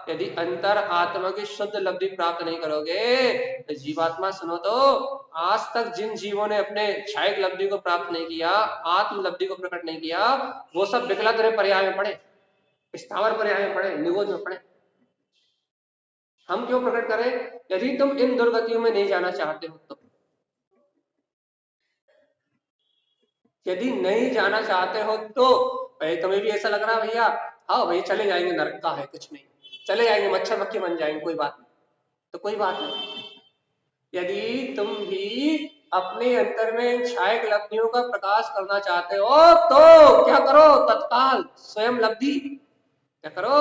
यदि अंतर आत्मा की शुद्ध लब्धि प्राप्त नहीं करोगे, तो जीवात्मा सुनो तो, आज तक जिन जीवों ने अपने क्षायक लब्धि को प्राप्त नहीं किया, आत्म लब्धि को प्रकट नहीं किया, वो सब विकला तरह पर्याय में पड़े, स्थावर पर्याय में पड़े, निगोज में पड़े। हम क्यों प्रकट करें? यदि तुम इन दुर्गतियों में नहीं जाना चाहते हो तो, यदि नहीं जाना चाहते हो तो, भाई तुम्हें भी ऐसा लग रहा है भैया, हाँ भाई चले जाएंगे, नरक का है कुछ नहीं, चले जाएंगे, मच्छर मक्खी बन जाएंगे, कोई बात नहीं, तो कोई बात नहीं। यदि तुम भी अपने अंतर में क्षायक लब्धियों का प्रकाश करना चाहते हो, तो क्या करो? तत्काल स्वयं लब्धि क्या करो?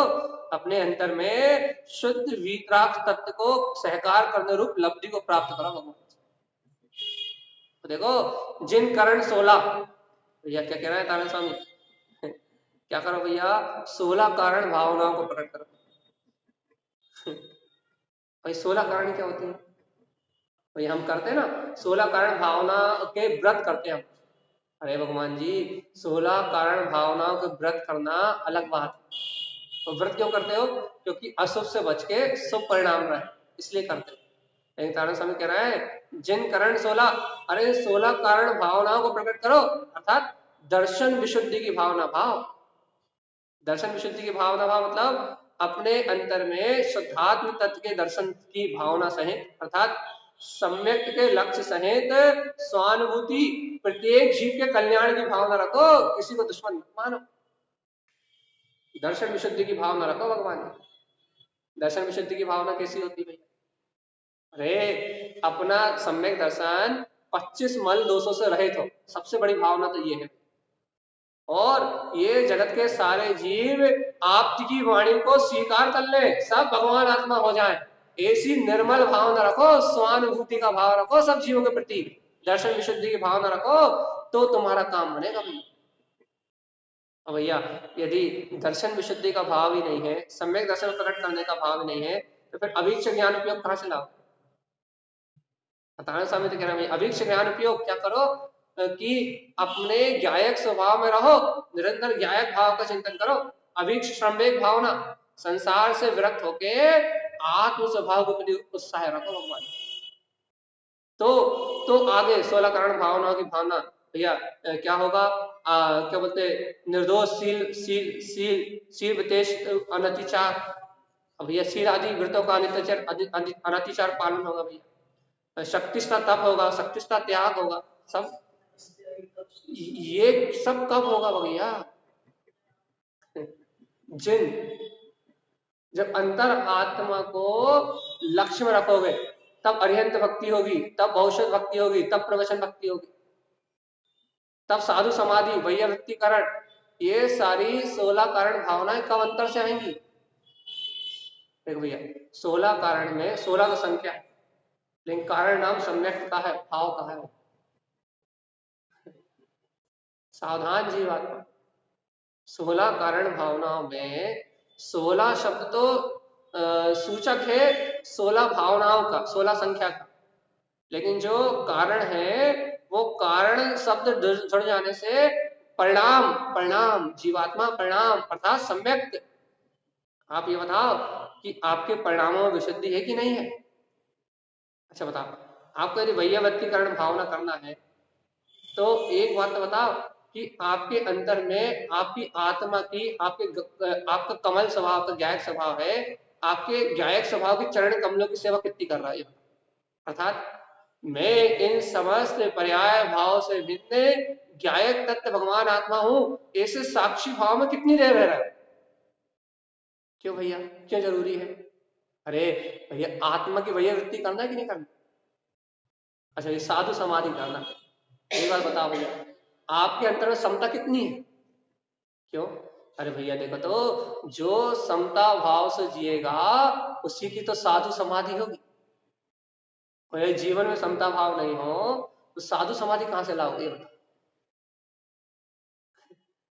अपने अंतर में शुद्ध वीतराग तत्व को सहकार करने रूप लब्धि को प्राप्त करो भगवान। तो देखो, जिन करण 16, भैया क्या कह रहा है तारा स्वामी? क्या करो भैया? 16 कारण भावनाओं को प्रकट करो। भाई 16 कारण क्या होती है? भाई हम करते हैं ना 16 कारण भावना के व्रत करते हैं हम। अरे भगवान जी, 16 कारण भावनाओं के व्रत करना अलग बात है। तो व्रत क्यों करते हो? क्योंकि अशुभ से बच के शुभ परिणाम रहे, इसलिए करते हो। लेकिन तारण स्वामी कह रहा है, जिन कारण 16, अरे 16 कारण भावनाओं को प्रकट करो, अर्थात दर्शन विशुद्धि की भावना भाव। दर्शन विशुद्धि की भावना भाव मतलब अपने अंतर में शुद्धात्म तत्व के दर्शन की भावना सहित, अर्थात सम्यक के लक्ष्य सहित स्वानुभूति, प्रत्येक जीव के कल्याण की भावना रखो, किसी को दुश्मन मत मानो। दर्शन विशुद्धि की भावना रखो भगवान। दर्शन विशुद्धि की भावना कैसी होती है? अरे अपना सम्यक दर्शन 25 मल दोषों से रहित हो, सबसे बड़ी भावना तो ये है। और ये जगत के सारे जीव आपकी वाणी को स्वीकार कर ले, सब भगवान आत्मा हो जाए, ऐसी निर्मल भावना रखो, स्वानुभूति का भाव रखो सब जीवों के प्रति, दर्शन विशुद्धि की भावना रखो, तो तुम्हारा काम बनेगा भैया। अब भैया यदि दर्शन विशुद्धि का भाव ही नहीं है, सम्यक दर्शन प्रकट करने का भाव ही नहीं है, तो फिर अभीक्ष ज्ञान उपयोग कहां से लाओ? तारण स्वामी तो कह रहे हैं अभीक्ष ज्ञान उपयोग क्या करो, कि अपने ज्ञायक स्वभाव में रहो, निरंतर ज्ञायक भाव का चिंतन करो, अभीक्ष श्रमेक भावना, संसार से विरक्त होके आत्म स्वभाव के प्रति उत्साह रखो भगवान। तो आगे 16 कारण भावनाओं की भावना भैया क्या होगा? क्या बोलते, निर्दोष शील शील शील शील वितेश अनतिचार, भैया शील आदि व्रतों का अनतिचार पालन होगा भैया, शक्तिष्ठा तप होगा, शक्तिष्ठा त्याग होगा, सब ये सब कब होगा भैया? जिन जब अंतर आत्मा को लक्ष्य में रखोगे, तब अरिहंत भक्ति होगी, तब भविष्य भक्ति होगी, तब प्रवचन भक्ति होगी, तब साधु समाधि वैयवृत्तिकरण ये सारी 16 कारण भावनाएं कब अंतर से आएंगी? देखो भैया, 16 कारण में 16 तो संख्या है, लेकिन कारण नाम सम्यक का है, भाव का है। सावधान जीवात्मा, 16 कारण भावनाओं में 16 शब्द तो सूचक है 16 भावनाओं का, 16 संख्या का, लेकिन जो कारण है वो कारण शब्द जुड़ जाने से परिणाम, परिणाम जीवात्मा परिणाम अर्थात सम्यक। आप ये बताओ कि आपके परिणामों में विशुद्धि है कि नहीं है? अच्छा बताओ, आपको यदि वैयावृत्तिकरण भावना करना है तो एक बात तो बताओ कि आपके अंदर में आपकी आत्मा की, आपका कमल स्वभाव का ज्ञायक स्वभाव है, आपके ज्ञायक स्वभाव के चरण कमलों की सेवा कितनी कर रहा है? अर्थात मैं इन समस्त पर्याय भाव से भिन्न ज्ञायक तत्व भगवान आत्मा हूं, ऐसे साक्षी भाव में कितनी देर रह रहा है? क्यों भैया, क्यों जरूरी है? अरे भैया, आत्मा की भैया वृत्ति करना है कि नहीं करना? अच्छा, ये साधु समाधि करना है। एक बार बताओ भैया, आपके अंतर में समता कितनी है? क्यों? अरे भैया देखो तो, जो समता भाव से जिएगा उसी की तो साधु समाधि होगी। और जीवन में समता भाव नहीं हो तो साधु समाधि कहां से लाओगे?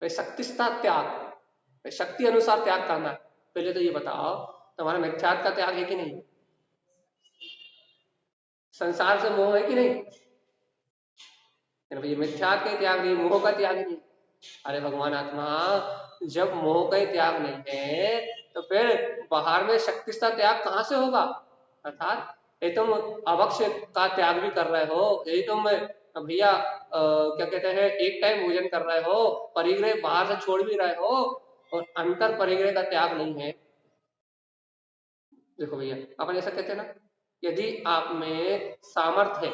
शक्तिस्ता त्याग, शक्ति अनुसार त्याग करना है। पहले तो ये बताओ, तुम्हारा मिथ्यात्व का त्याग है कि नहीं? संसार से मोह है कि नहीं? भैया मिथ्यात्व का त्याग नहीं, मोह का त्याग नहीं। अरे भगवान आत्मा, जब मोह का ही त्याग नहीं है तो फिर बाहर में शक्तिस्ता त्याग कहां से होगा? अर्थात ये तुम अभक्ष का त्याग भी कर रहे हो, यही तुम भैया क्या कहते हैं, एक टाइम भोजन कर रहे हो, परिग्रह बाहर से छोड़ भी रहे हो, और अंतर परिग्रह का त्याग नहीं है। देखो भैया, अपन ऐसा कहते हैं ना, यदि आप में सामर्थ्य है,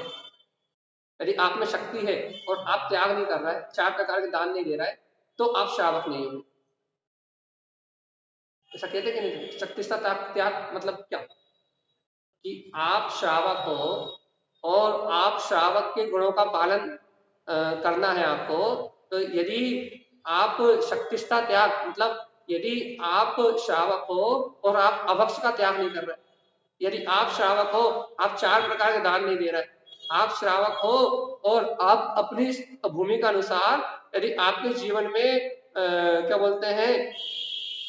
यदि आप में शक्ति है और आप त्याग नहीं कर रहा है, 4 प्रकार के दान नहीं दे रहा है, तो आप श्रावक नहीं होंगे। ऐसा कहते कि नहीं? शक्तिस्ता त्याग, त्याग मतलब क्या कि आप श्रावक हो और आप श्रावक के गुणों का पालन करना है आपको। तो यदि आप शक्तिस्ता त्याग मतलब यदि आप श्रावक हो और आप अभक्ष का त्याग नहीं कर रहे, यदि आप श्रावक हो, आप 4 प्रकार के दान नहीं दे रहे, आप श्रावक हो और आप अपनी भूमिका अनुसार यदि आपके जीवन में क्या बोलते हैं,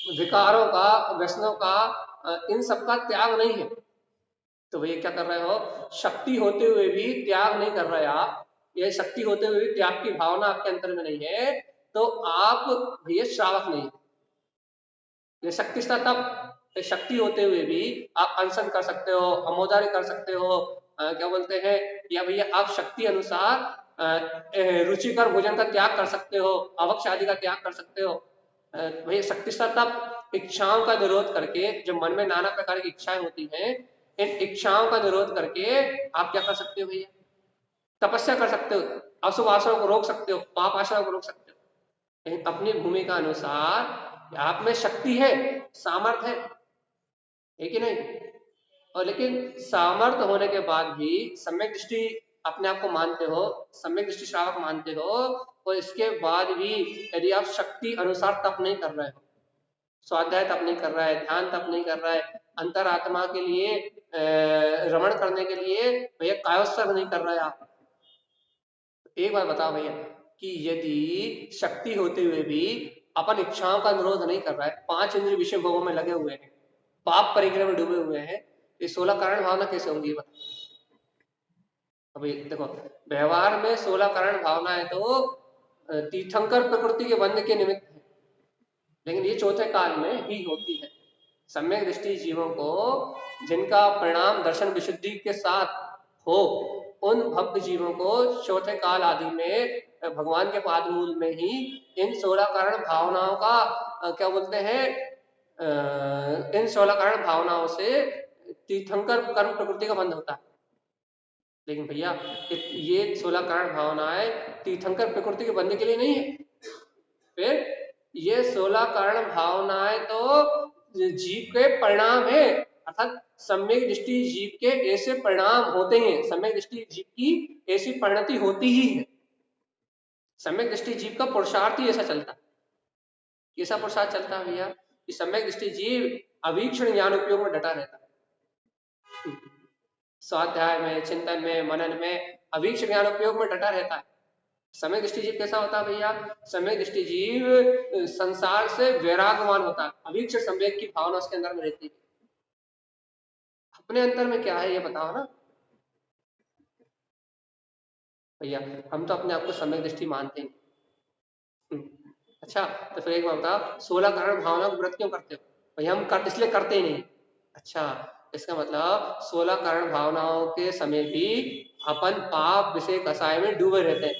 विकारों का, व्यसनों का, इन सब का त्याग नहीं है, तो भैया क्या कर रहे हो? शक्ति होते हुए भी त्याग नहीं कर रहे आप, ये शक्ति होते हुए भी त्याग की भावना आपके अंतर में नहीं है, तो आप भैया श्रावक नहीं। ये शक्ति तब, शक्ति होते हुए भी आप अनशन कर सकते हो, अमोदारी कर सकते हो, क्या बोलते हैं, या भैया आप शक्ति अनुसार रुचिकर भोजन का त्याग कर सकते हो, अवक्ष आदि का त्याग कर सकते हो। भैया शक्ति तब इच्छाओं का निरोध करके, जो मन में नाना प्रकार की इच्छाएं होती हैं, इन इच्छाओं का निरोध करके आप क्या कर सकते हो भैया? तपस्या कर सकते हो, अशुभ आशयों को रोक सकते हो, पाप आशयों को रोक सकते हो। लेकिन अपनी भूमिका अनुसार आप में शक्ति है, सामर्थ्य है कि नहीं? और लेकिन सामर्थ्य होने के बाद भी सम्यक दृष्टि अपने आप को मानते हो, सम्यक दृष्टि श्रावक मानते हो, और इसके बाद भी यदि आप शक्ति अनुसार तप नहीं कर रहे हो, स्वाध्याय तप नहीं कर रहा है, ध्यान तप नहीं कर रहा है, अंतरात्मा के लिए रमण करने के लिए भैया कायोत्सर्ग नहीं कर रहा है आप, एक बार बताओ भैया कि यदि शक्ति होते हुए भी अपन इच्छाओं का निरोध नहीं कर रहा है, 5 इंद्रिय विषय भोगों में लगे हुए हैं, पाप परिग्रह में डूबे हुए हैं, ये 16 कारण भावना कैसे होंगी? अभी देखो, व्यवहार में 16 कारण भावनाएं तो तीर्थंकर प्रकृति के बंध के निमित्त है, लेकिन ये चौथे काल में ही होती है। सम्यक दृष्टि जीवों को, जिनका परिणाम दर्शन विशुद्धि के साथ हो, उन भक्त जीवों को चौथे काल आदि में भगवान के पाद मूल में ही इन 16 कारण भावनाओं का क्या बोलते हैं, इन 16 कारण भावनाओं से तीर्थंकर कर्म प्रकृति का बंध होता है। लेकिन भैया ये 16 कारण भावनाएं तीर्थंकर प्रकृति के बंधने के लिए नहीं है। फिर ये 16 कारण भावनाएं तो जीव के परिणाम है, अर्थात सम्यक दृष्टि जीव के ऐसे परिणाम होते हैं, सम्यक दृष्टि जीव की ऐसी परिणति होती ही है, सम्यक दृष्टि जीव का पुरुषार्थ ही ऐसा चलता है। कैसा पुरुषार्थ चलता है भैया कि सम्यक दृष्टि जीव अवीक्षण ज्ञान उपयोग में डटा रहता है, स्वाध्याय में, चिंतन में, मनन में अवीक्षण ज्ञान उपयोग में डटा रहता है। सम्यक दृष्टि जीव कैसा होता है भैया? सम्यक दृष्टि जीव संसार से वैरागवान होता है, अवीक्षण सम्यक की भावना उसके अंदर में रहती है। अपने अंतर में क्या है ये बताओ ना भैया, हम तो अपने आप को सम्यक दृष्टि मानते हैं। अच्छा, तो फिर एक बात बताओ, 16 कारण भावना को व्रत क्यों करते हो? भैया हम कर इसलिए करते ही नहीं। अच्छा, इसका मतलब 16 कारण भावनाओं के समय भी अपन पाप विषय कसाय में डूबे रहते हैं,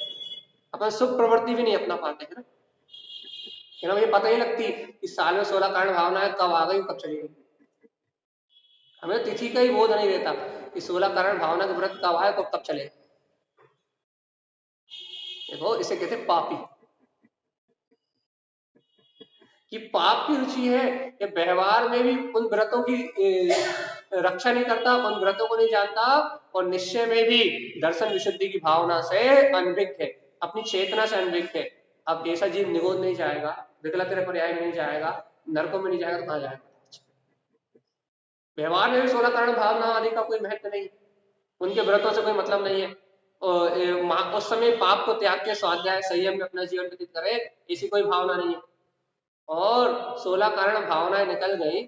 अपन सुख प्रवृत्ति भी नहीं अपना पाते है ना। मुझे पता ही लगती कि साल में 16 कारण भावनाएं कब आ गई कब चली गई, हमें तिथि का ही बोध नहीं रहता कि 16 कारण भावना के व्रत कब आए कब चले। देखो इसे कहते हैं पापी, कि पाप की रुचि है कि व्यवहार में भी उन व्रतों की रक्षा नहीं करता, उन व्रतों को नहीं जानता, और निश्चय में भी दर्शन विशुद्धि की भावना से अनभिज्ञ है, अपनी चेतना से अनभिज्ञ है। अब ऐसा जीव निगोद नहीं जाएगा, विकल्प पर्याय में नहीं जाएगा, नरकों में नहीं जाएगा, तो कहाँ जाएगा? व्यवहार में भी 16 कारण भावना आदि का कोई महत्व नहीं, उनके व्रतों से कोई मतलब नहीं है। और उस समय पाप को त्याग के स्वाध्याय संयम में अपना जीवन व्यतीत करे, ऐसी कोई भावना नहीं है। और 16 कारण भावनाएं निकल गई,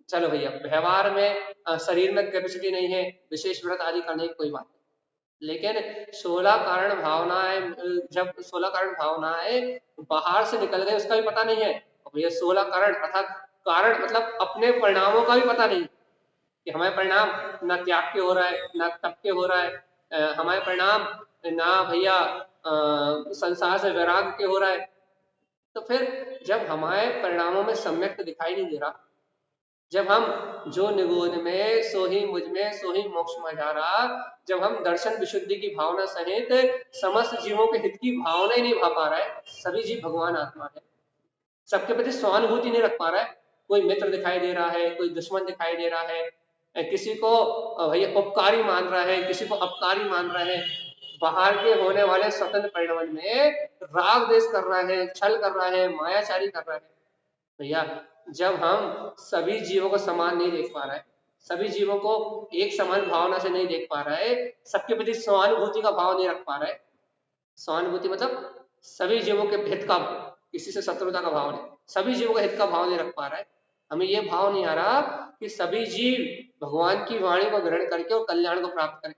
चलो भैया व्यवहार में शरीर में कैपेसिटी नहीं है विशेष व्रत आदि करने की कोई बात नहीं, लेकिन 16 कारण भावनाएं, जब 16 कारण भावनाएं बाहर से निकल गए उसका भी पता नहीं है। भैया 16 कारण अर्थात कारण मतलब अपने परिणामों का भी पता नहीं कि हमारे परिणाम ना त्याग के हो रहा है ना तप के हो रहा है, हमारे परिणाम ना भैया संसार से वैराग के हो रहा है। तो फिर जब हमारे परिणामों में सम्यक दिखाई नहीं दे रहा, जब हम जो निगोद में सो ही मुझ में सो ही मोक्ष में जा रहा, जब हम दर्शन विशुद्धि की भावना सहित समस्त जीवों के हित की भावना ही नहीं भा पा रहा है, सभी जीव भगवान आत्मा है, सबके प्रति सहानुभूति नहीं रख पा रहा है, कोई मित्र दिखाई दे रहा है, कोई दुश्मन दिखाई दे रहा है, किसी को भैया उपकारी मान रहा है, किसी को अपकारी मान रहा है, बाहर के होने वाले स्वतंत्र परिणाम में राग देश कर रहा है, छल कर रहा है, मायाचारी कर रहा है। भैया जब हम सभी जीवों को समान नहीं देख पा रहा है, सभी जीवों को एक समान भावना से नहीं देख पा रहा है, सबके प्रति सहानुभूति का भाव नहीं रख पा रहा है, सहानुभूति मतलब सभी जीवों के हित का, किसी से शत्रुता का भाव नहीं, सभी जीवों के हित का भाव नहीं रख पा रहा है, हमें यह भाव नहीं आ रहा कि सभी जीव भगवान की वाणी को ग्रहण करके और कल्याण को प्राप्त करें।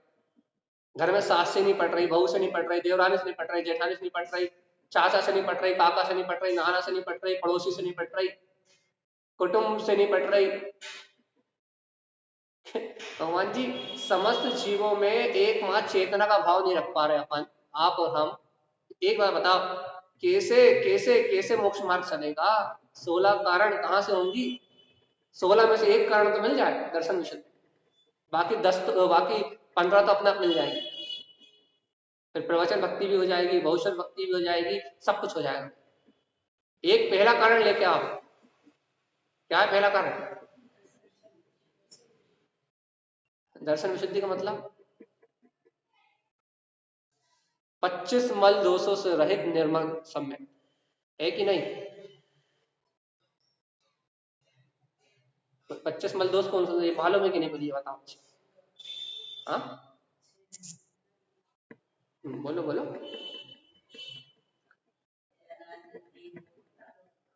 घर में सास से नहीं पट रही, बहू से नहीं पट रही, देवरानी से नहीं पट रही, जेठानी से नहीं पट रही, चाचा से नहीं पट रही, काका से नहीं पट रही, नाना से नहीं पट रही, पड़ोसी से नहीं पट रही, कुटुंब से नहीं पट रही। भगवान जी समस्त जीवों में एकमात्र चेतना का भाव नहीं रख पा रहे अपन, आप और हम। एक बार बताओ कैसे कैसे कैसे मोक्ष मार्ग चलेगा? 16 कारण कहां से होंगी? 16 में से एक कारण तो मिल जाए दर्शन विशुद्ध, बाकी 10 तो, बाकी 15 तो अपने आप मिल जाएंगे, फिर प्रवचन भक्ति भी हो जाएगी, बहुशत भक्ति भी हो जाएगी, सब कुछ हो जाएगा। एक पहला कारण लेके आओ, क्या है पहला कारण? दर्शन विशुद्धि का मतलब 25 मल दोषों से रहित निर्मल सम्यक है कि नहीं? 25 मल दोष कौन सा, ये मालूम है कि नहीं? बोलिए बताओ। हाँ बोलो बोलो।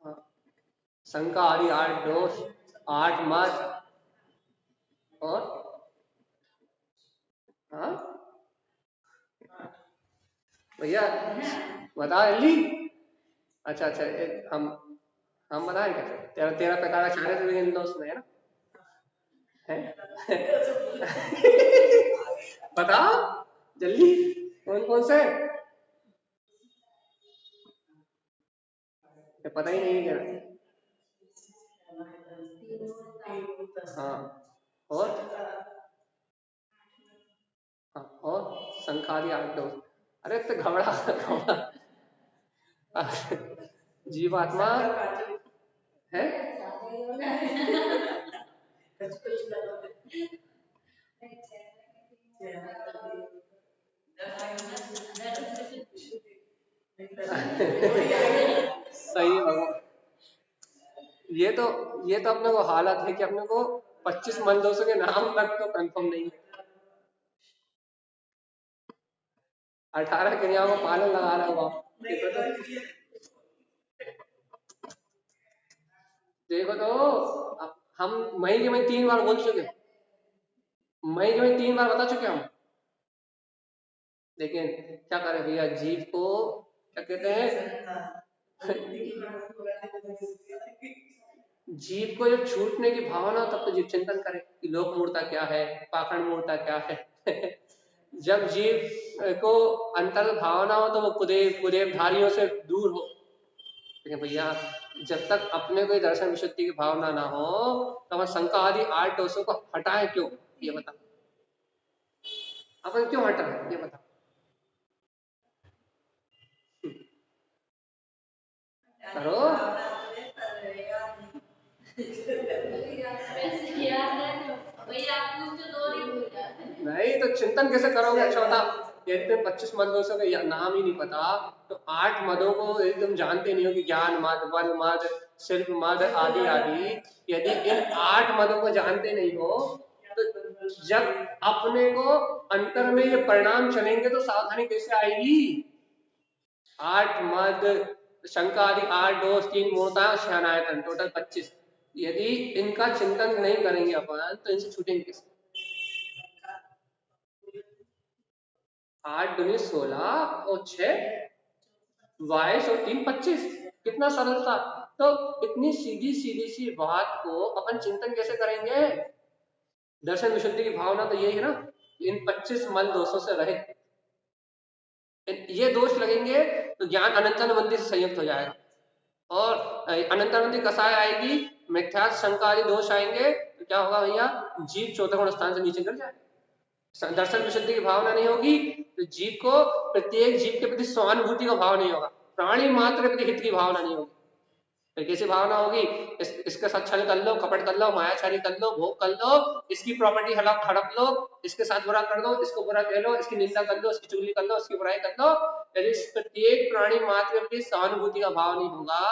हाँ, शंका आदि 8 दोष, 8 मत, और हाँ भैया बताओ जल्दी। अच्छा अच्छा, हम बताएं क्या? तेरा तेरा प्रकार चारे से इन दोस्त में है ना है? बताओ जल्दी, कौन कौन से? पता ही नहीं है क्या? हाँ, और हाँ, और संखादी 8 दोष। अरे तो घबरा घबरा जीवात्मा है। सही है भगवान, ये तो अपने को हालत है कि अपने को 25 मन दोषों के नाम तक तो कंफर्म नहीं है। 18 क्रियाओं का पालन लगा रहा होगा। देखो तो हम मई के मई 3 बार बोल चुके, मई के मई 3 बार बता चुके हम। लेकिन क्या करें भैया, जीव को क्या कहते हैं, जीव को जब छूटने की भावना तब तो जीव चिंतन करे कि लोक मूर्ता क्या है, पाखंड मूर्ता क्या है। जब जीव को अंतर भावना हो तो वो कुदेवधारियों से दूर हो। लेकिन भैया जब तक अपने को दर्शन विशुद्धि की भावना ना हो तो हम शंका आदि 8 दोषों को हटाए क्यों, ये बता। अपन क्यों हटा ये बता। करो नहीं तो चिंतन कैसे करोगे। अच्छा बता, यदि 25 मदों से नाम ही नहीं पता तो 8 मदों को एकदम जानते नहीं हो कि ज्ञान मद, बल मद, शिल्प मद आदि आदि, यदि इन 8 मदों को जानते नहीं हो तो जब अपने को अंतर में ये परिणाम चलेंगे तो सावधानी कैसे आएगी। 8 मद, शंका आदि 8 दोष, 3 मूर्ता, 6 अनायतन, टोटल 25। यदि इनका चिंतन नहीं करेंगे अपन तो इनसे छूटेंगे कैसे। 8 दूनी 16 और 6 22 और 3 25, कितना सरल था। तो इतनी सीधी सीधी सी बात को अपन चिंतन कैसे करेंगे। दर्शन विशुद्धि की भावना तो यही है ना, इन 25 मल दोषों से रहे। ये दोष लगेंगे तो ज्ञान अनंतानुबंधी से संयुक्त हो जाएगा और अनंतानुबंधी कसाय आएगी, मिथ्या शंका आदि दोष आएंगे तो क्या होगा भैया, जीव चौथा गुण स्थान से नीचे गिर जाए। दर्शन विशुद्धि की भावना नहीं होगी तो जीव को प्रत्येक जीव के प्रति सहानुभूति का भाव नहीं होगा, प्राणी मात्र के प्रति हित की भावना नहीं होगी। फिर कैसी भावना होगी, इसके साथ छल कर लो, कपट कर लो, मायाचारी कर लो, भोग कर लो, इसकी प्रॉपर्टी हड़प लो, इसके साथ बुरा कर दो, इसको बुरा कह लो, इसकी निंदा कर लो, इसकी चुगली कर लो, इसकी बुराई कर लो। यदि प्रत्येक प्राणी मात्र की सहानुभूति का भाव नहीं होगा,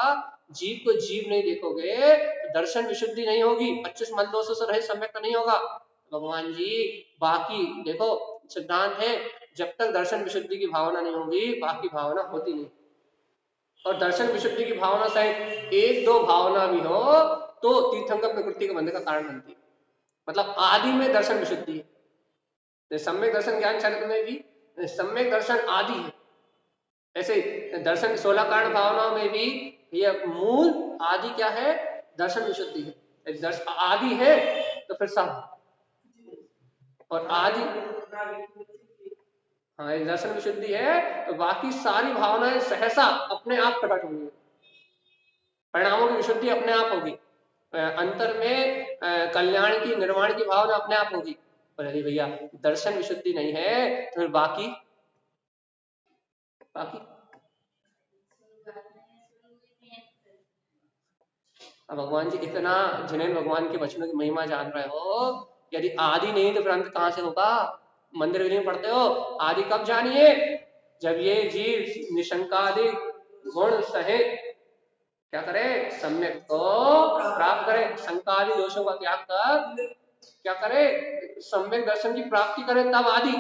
जीव को जीव नहीं देखोगे तो दर्शन विशुद्धि नहीं होगी, 25 मल दोषों से रहित सम्यक नहीं होगा। भगवान जी बाकी देखो सिद्धांत है, जब तक दर्शन विशुद्धि की भावना नहीं होगी बाकी भावना होती नहीं। और दर्शन विशुद्धि की भावना सहित 1-2 भावना भी हो तो तीर्थंकर प्रकृति के बंधन का कारण बनती है। मतलब आदि में दर्शन विशुद्धि है, सम्यक दर्शन ज्ञान चरित्र में भी सम्यक दर्शन आदि है। ऐसे दर्शन 16 कारण भावनाओं में भी ये मूल आदि क्या है, दर्शन विशुद्धि है। दर्शन आदि है तो फिर सब और आदि, हाँ एक दर्शन विशुद्धि है तो बाकी सारी भावनाएं सहसा अपने आप प्रकट होंगी, परिणामों की विशुद्धि अपने आप होगी, अंतर में कल्याण की निर्माण की भावना अपने आप होगी। पर यदि भैया दर्शन विशुद्धि नहीं है तो फिर बाकी अब भगवान जी इतना जिन्हें भगवान के वचनों की महिमा जान रहे हो, यदि आदि नहीं तो फिर अंत कहां से होगा। मंदिर विधि में पढ़ते हो आदि कब जानिए, जब ये जीव निशंकादि गुण सहित क्या करे, सम्यक को प्राप्त करे, शंकादि दोषों का त्याग कर क्या करे, सम्यक दर्शन की प्राप्ति करे, तब आदि।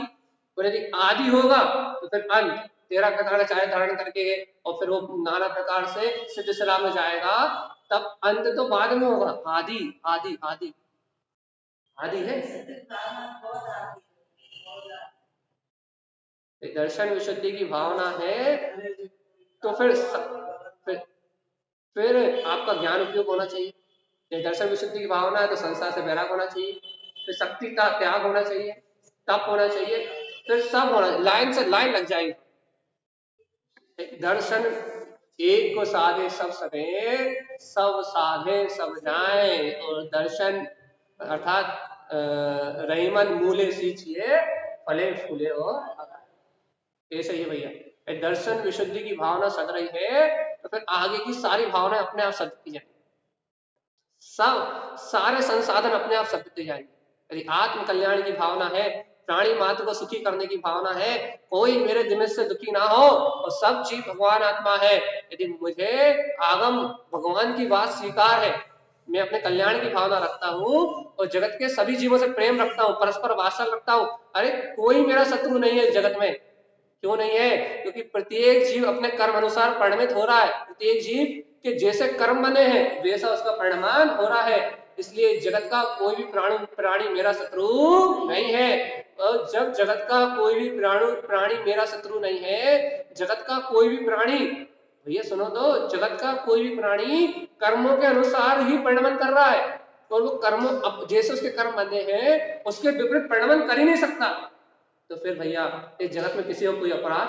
और यदि आदि होगा तो फिर अंत 13 प्रकार चाहे धारण करके और फिर वो नाना प्रकार से सिद्ध सलाह में जाएगा, तब अंत तो बाद में होगा। आदि आदि आदि आदि है। दर्शन विशुद्धि की भावना है तो फिर आपका ज्ञान उपयोग होना चाहिए। दर्शन विशुद्धि की भावना है तो संसार से वैराग होना चाहिए, फिर शक्ति का त्याग होना चाहिए, तप होना चाहिए, फिर सब होना, लाइन से लाइन लग जाएगी। दर्शन एक को साधे सब सवें, सब साधे सब जाए, और दर्शन अर्थात रहीमन मूले सींचिए, फले फूले और ऐसे ही भैया दर्शन विशुद्धि की भावना सद रही है तो फिर आगे की सारी भावनाएं अपने आप सदती जाएंगी, सब सारे संसाधन अपने आप सदते जाएंगे। यदि आत्म कल्याण की भावना है, प्राणी मात्र को सुखी करने की भावना है, कोई मेरे निमित्त से दुखी ना हो और सब जीव भगवान आत्मा है, यदि मुझे आगम भगवान की बात स्वीकार है मैं अपने कल्याण की भावना रखता हूँ और जगत के सभी जीवों से प्रेम रखता हूँ, परस्पर वात्सल्य रखता हूँ। अरे कोई मेरा शत्रु नहीं है इस जगत में। क्यों नहीं है? क्योंकि प्रत्येक जीव अपने कर्म अनुसार परिणमित हो रहा है। प्रत्येक जीव के जैसे कर्म बने हैं वैसा उसका परिणाम हो रहा है। इसलिए जगत का कोई भी प्राणी मेरा शत्रु नहीं है। और जब जगत का कोई भी प्राणी मेरा शत्रु नहीं है, जगत का कोई भी प्राणी, भैया सुनो तो, जगत का कोई भी प्राणी कर्मों के अनुसार ही परिणमन कर रहा है। और वो कर्मों, अब जैसे उसके कर्म बने हैं उसके विपरीत परिणमन कर ही नहीं सकता। तो फिर भैया इस जगत में किसी का कोई अपराध,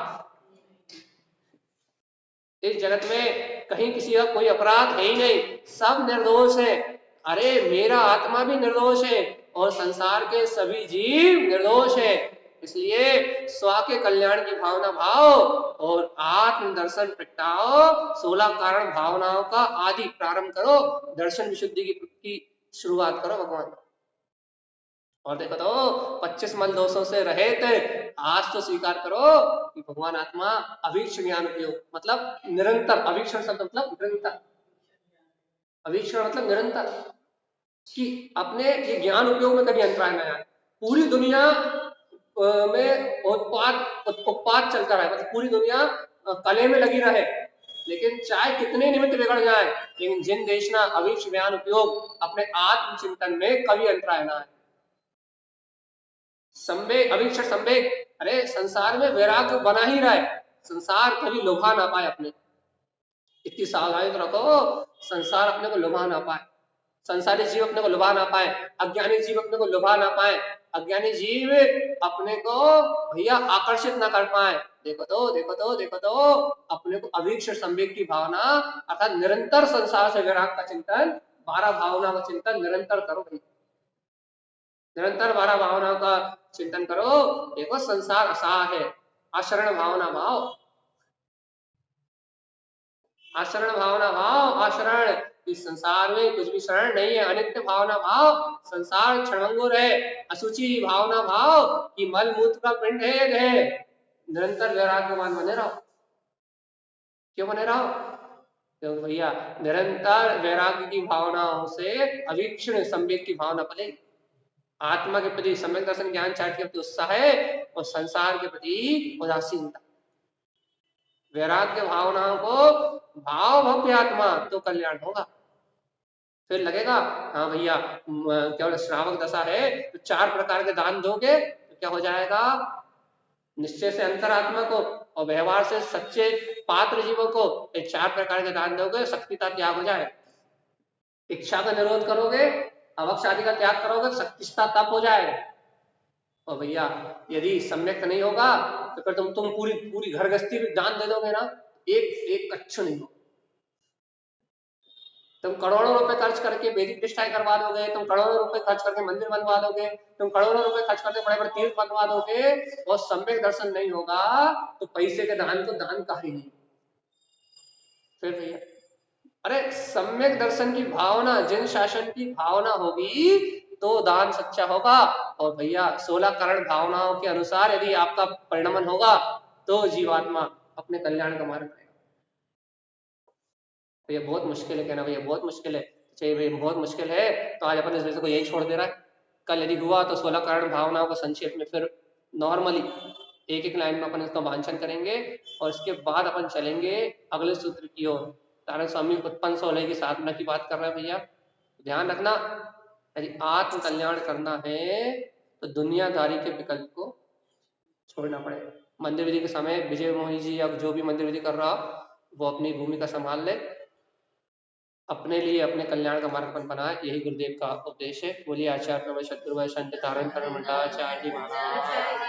इस जगत में कहीं किसी का कोई अपराध है ही नहीं, सब निर्दोष है। अरे मेरा आत्मा भी निर्दोष है और संसार के सभी जीव निर्दोष है। इसलिए स्व के कल्याण की भावना भाव और आत्म दर्शन प्रगटाओ, 16 कारण भावनाओं का आदि प्रारंभ करो, दर्शन विशुद्धि की शुरुआत करो भगवान। और देखो तो 25 मल दोषों से रहित आज तो स्वीकार करो कि भगवान आत्मा अवीक्षण ज्ञान उपयोग, मतलब निरंतर, अवीक्षण शब्द मतलब निरंतर, अवीक्षण मतलब निरंतर, कि अपने ये ज्ञान उपयोग में कभी अंतराय न आए। पूरी दुनिया में उत्पाद चलता रहे, मतलब पूरी दुनिया कले में लगी रहे, लेकिन चाहे कितने निमित्त बिगड़ जाए, लेकिन जिन देशना अवीक्ष ज्ञान उपयोग अपने आत्म चिंतन में कभी अंतराय न आए। संवेग, अवीक्षण संवेग, अरे संसार में वैराग्य बना ही रहा है, संसार कभी लुभा ना पाए अपने। इतनी सावधानी तो रखो, संसार अपने को लुभा ना पाए, संसारी जीव अपने को लुभा ना पाए, अज्ञानी जीव अपने को लुभा ना पाए, अज्ञानी जीव अपने को भैया आकर्षित ना कर पाए। देखो तो, देखो तो, देखो तो, अपने को अवीक्षण संवेग की भावना अर्थात निरंतर संसार से वैराग का चिंतन, 12 भावना का चिंतन निरंतर करो भैया, निरंतर 12 भावनाओं का चिंतन करो। देखो संसार असार है, आशरण भावना भाव, आशरण भावना भाव, आशरण, इस संसार में कुछ भी शरण नहीं है। अनित्य भावना भाव, संसार क्षणभंगुर है। असुचि भावना भाव कि मल मूत्र का पिंड है, एक है। निरंतर वैराग्यवान बने रहो। क्यों बने रहो? क्योंकि भैया निरंतर वैराग्य की भावनाओं से अवीक्षण संवेग की भावना पलेगी। आत्मा के प्रति सम्यक दर्शन ज्ञान चाट के प्रति उत्साह है और संसार के प्रति उदासीनता। वैराग्य भावनाओं को भाव भव्य आत्मा तो कल्याण होगा। फिर लगेगा हाँ भैया केवल श्रावक दशा है तो 4 प्रकार के दान दोगे तो क्या हो जाएगा, निश्चय से अंतरात्मा को और व्यवहार से सच्चे पात्र जीवों को 4 प्रकार के दान दोगे, शक्तिता त्याग हो जाए। इच्छा का निरोध करोगे, अवक्ष आदि का त्याग करोगे, शक्तिष्ठा तप हो जाएगा। और भैया यदि सम्यक नहीं होगा तो फिर तुम पूरी पूरी घर गृहस्थी भी दान दे दोगे ना, एक एक कच्छ नहीं हो। तुम करोड़ों रुपए खर्च करके वैदिक प्रतिष्ठाएं करवा दोगे, तुम करोड़ों रुपए खर्च करके मंदिर बनवा दोगे, तुम करोड़ों रुपए खर्च करके बड़े बड़े तीर्थ बनवा दोगे, और सम्यक दर्शन नहीं होगा तो पैसे के दान को दान कहा ही नहीं। फिर भैया अरे सम्यक दर्शन की भावना, जिन शासन की भावना होगी तो दान सच्चा होगा। और भैया 16 कारण भावनाओं के अनुसार यदि आपका परिणमन होगा तो जीवात्मा अपने कल्याण का मार्ग करेगा। भैया बहुत मुश्किल है कहना, भैया बहुत मुश्किल है, चाहिए भैया बहुत मुश्किल है, तो आज अपन इस विषय को यही छोड़ दे रहा है। कल यदि हुआ तो 16 कारण भावनाओं को संक्षेप में फिर नॉर्मली एक एक लाइन में अपन इसका वांछन करेंगे और इसके बाद अपन चलेंगे अगले सूत्र की ओर। तारक स्वामी उत्पन्न सोलह की साधना की बात कर रहे हैं भैया, ध्यान रखना, यदि आत्म कल्याण करना है तो दुनियादारी के विकल्प को छोड़ना पड़ेगा। मंदिर विधि के समय विजय मोहिनी जी या जो भी मंदिर विधि कर रहा वो अपनी भूमिका संभाल ले, अपने लिए अपने कल्याण का मार्ग बनाए, यही गुरुदेव का उपदेश है। बोलिए आचार्य प्रभु सतगुरु संत तारण मंडलाचार्य जी महाराज।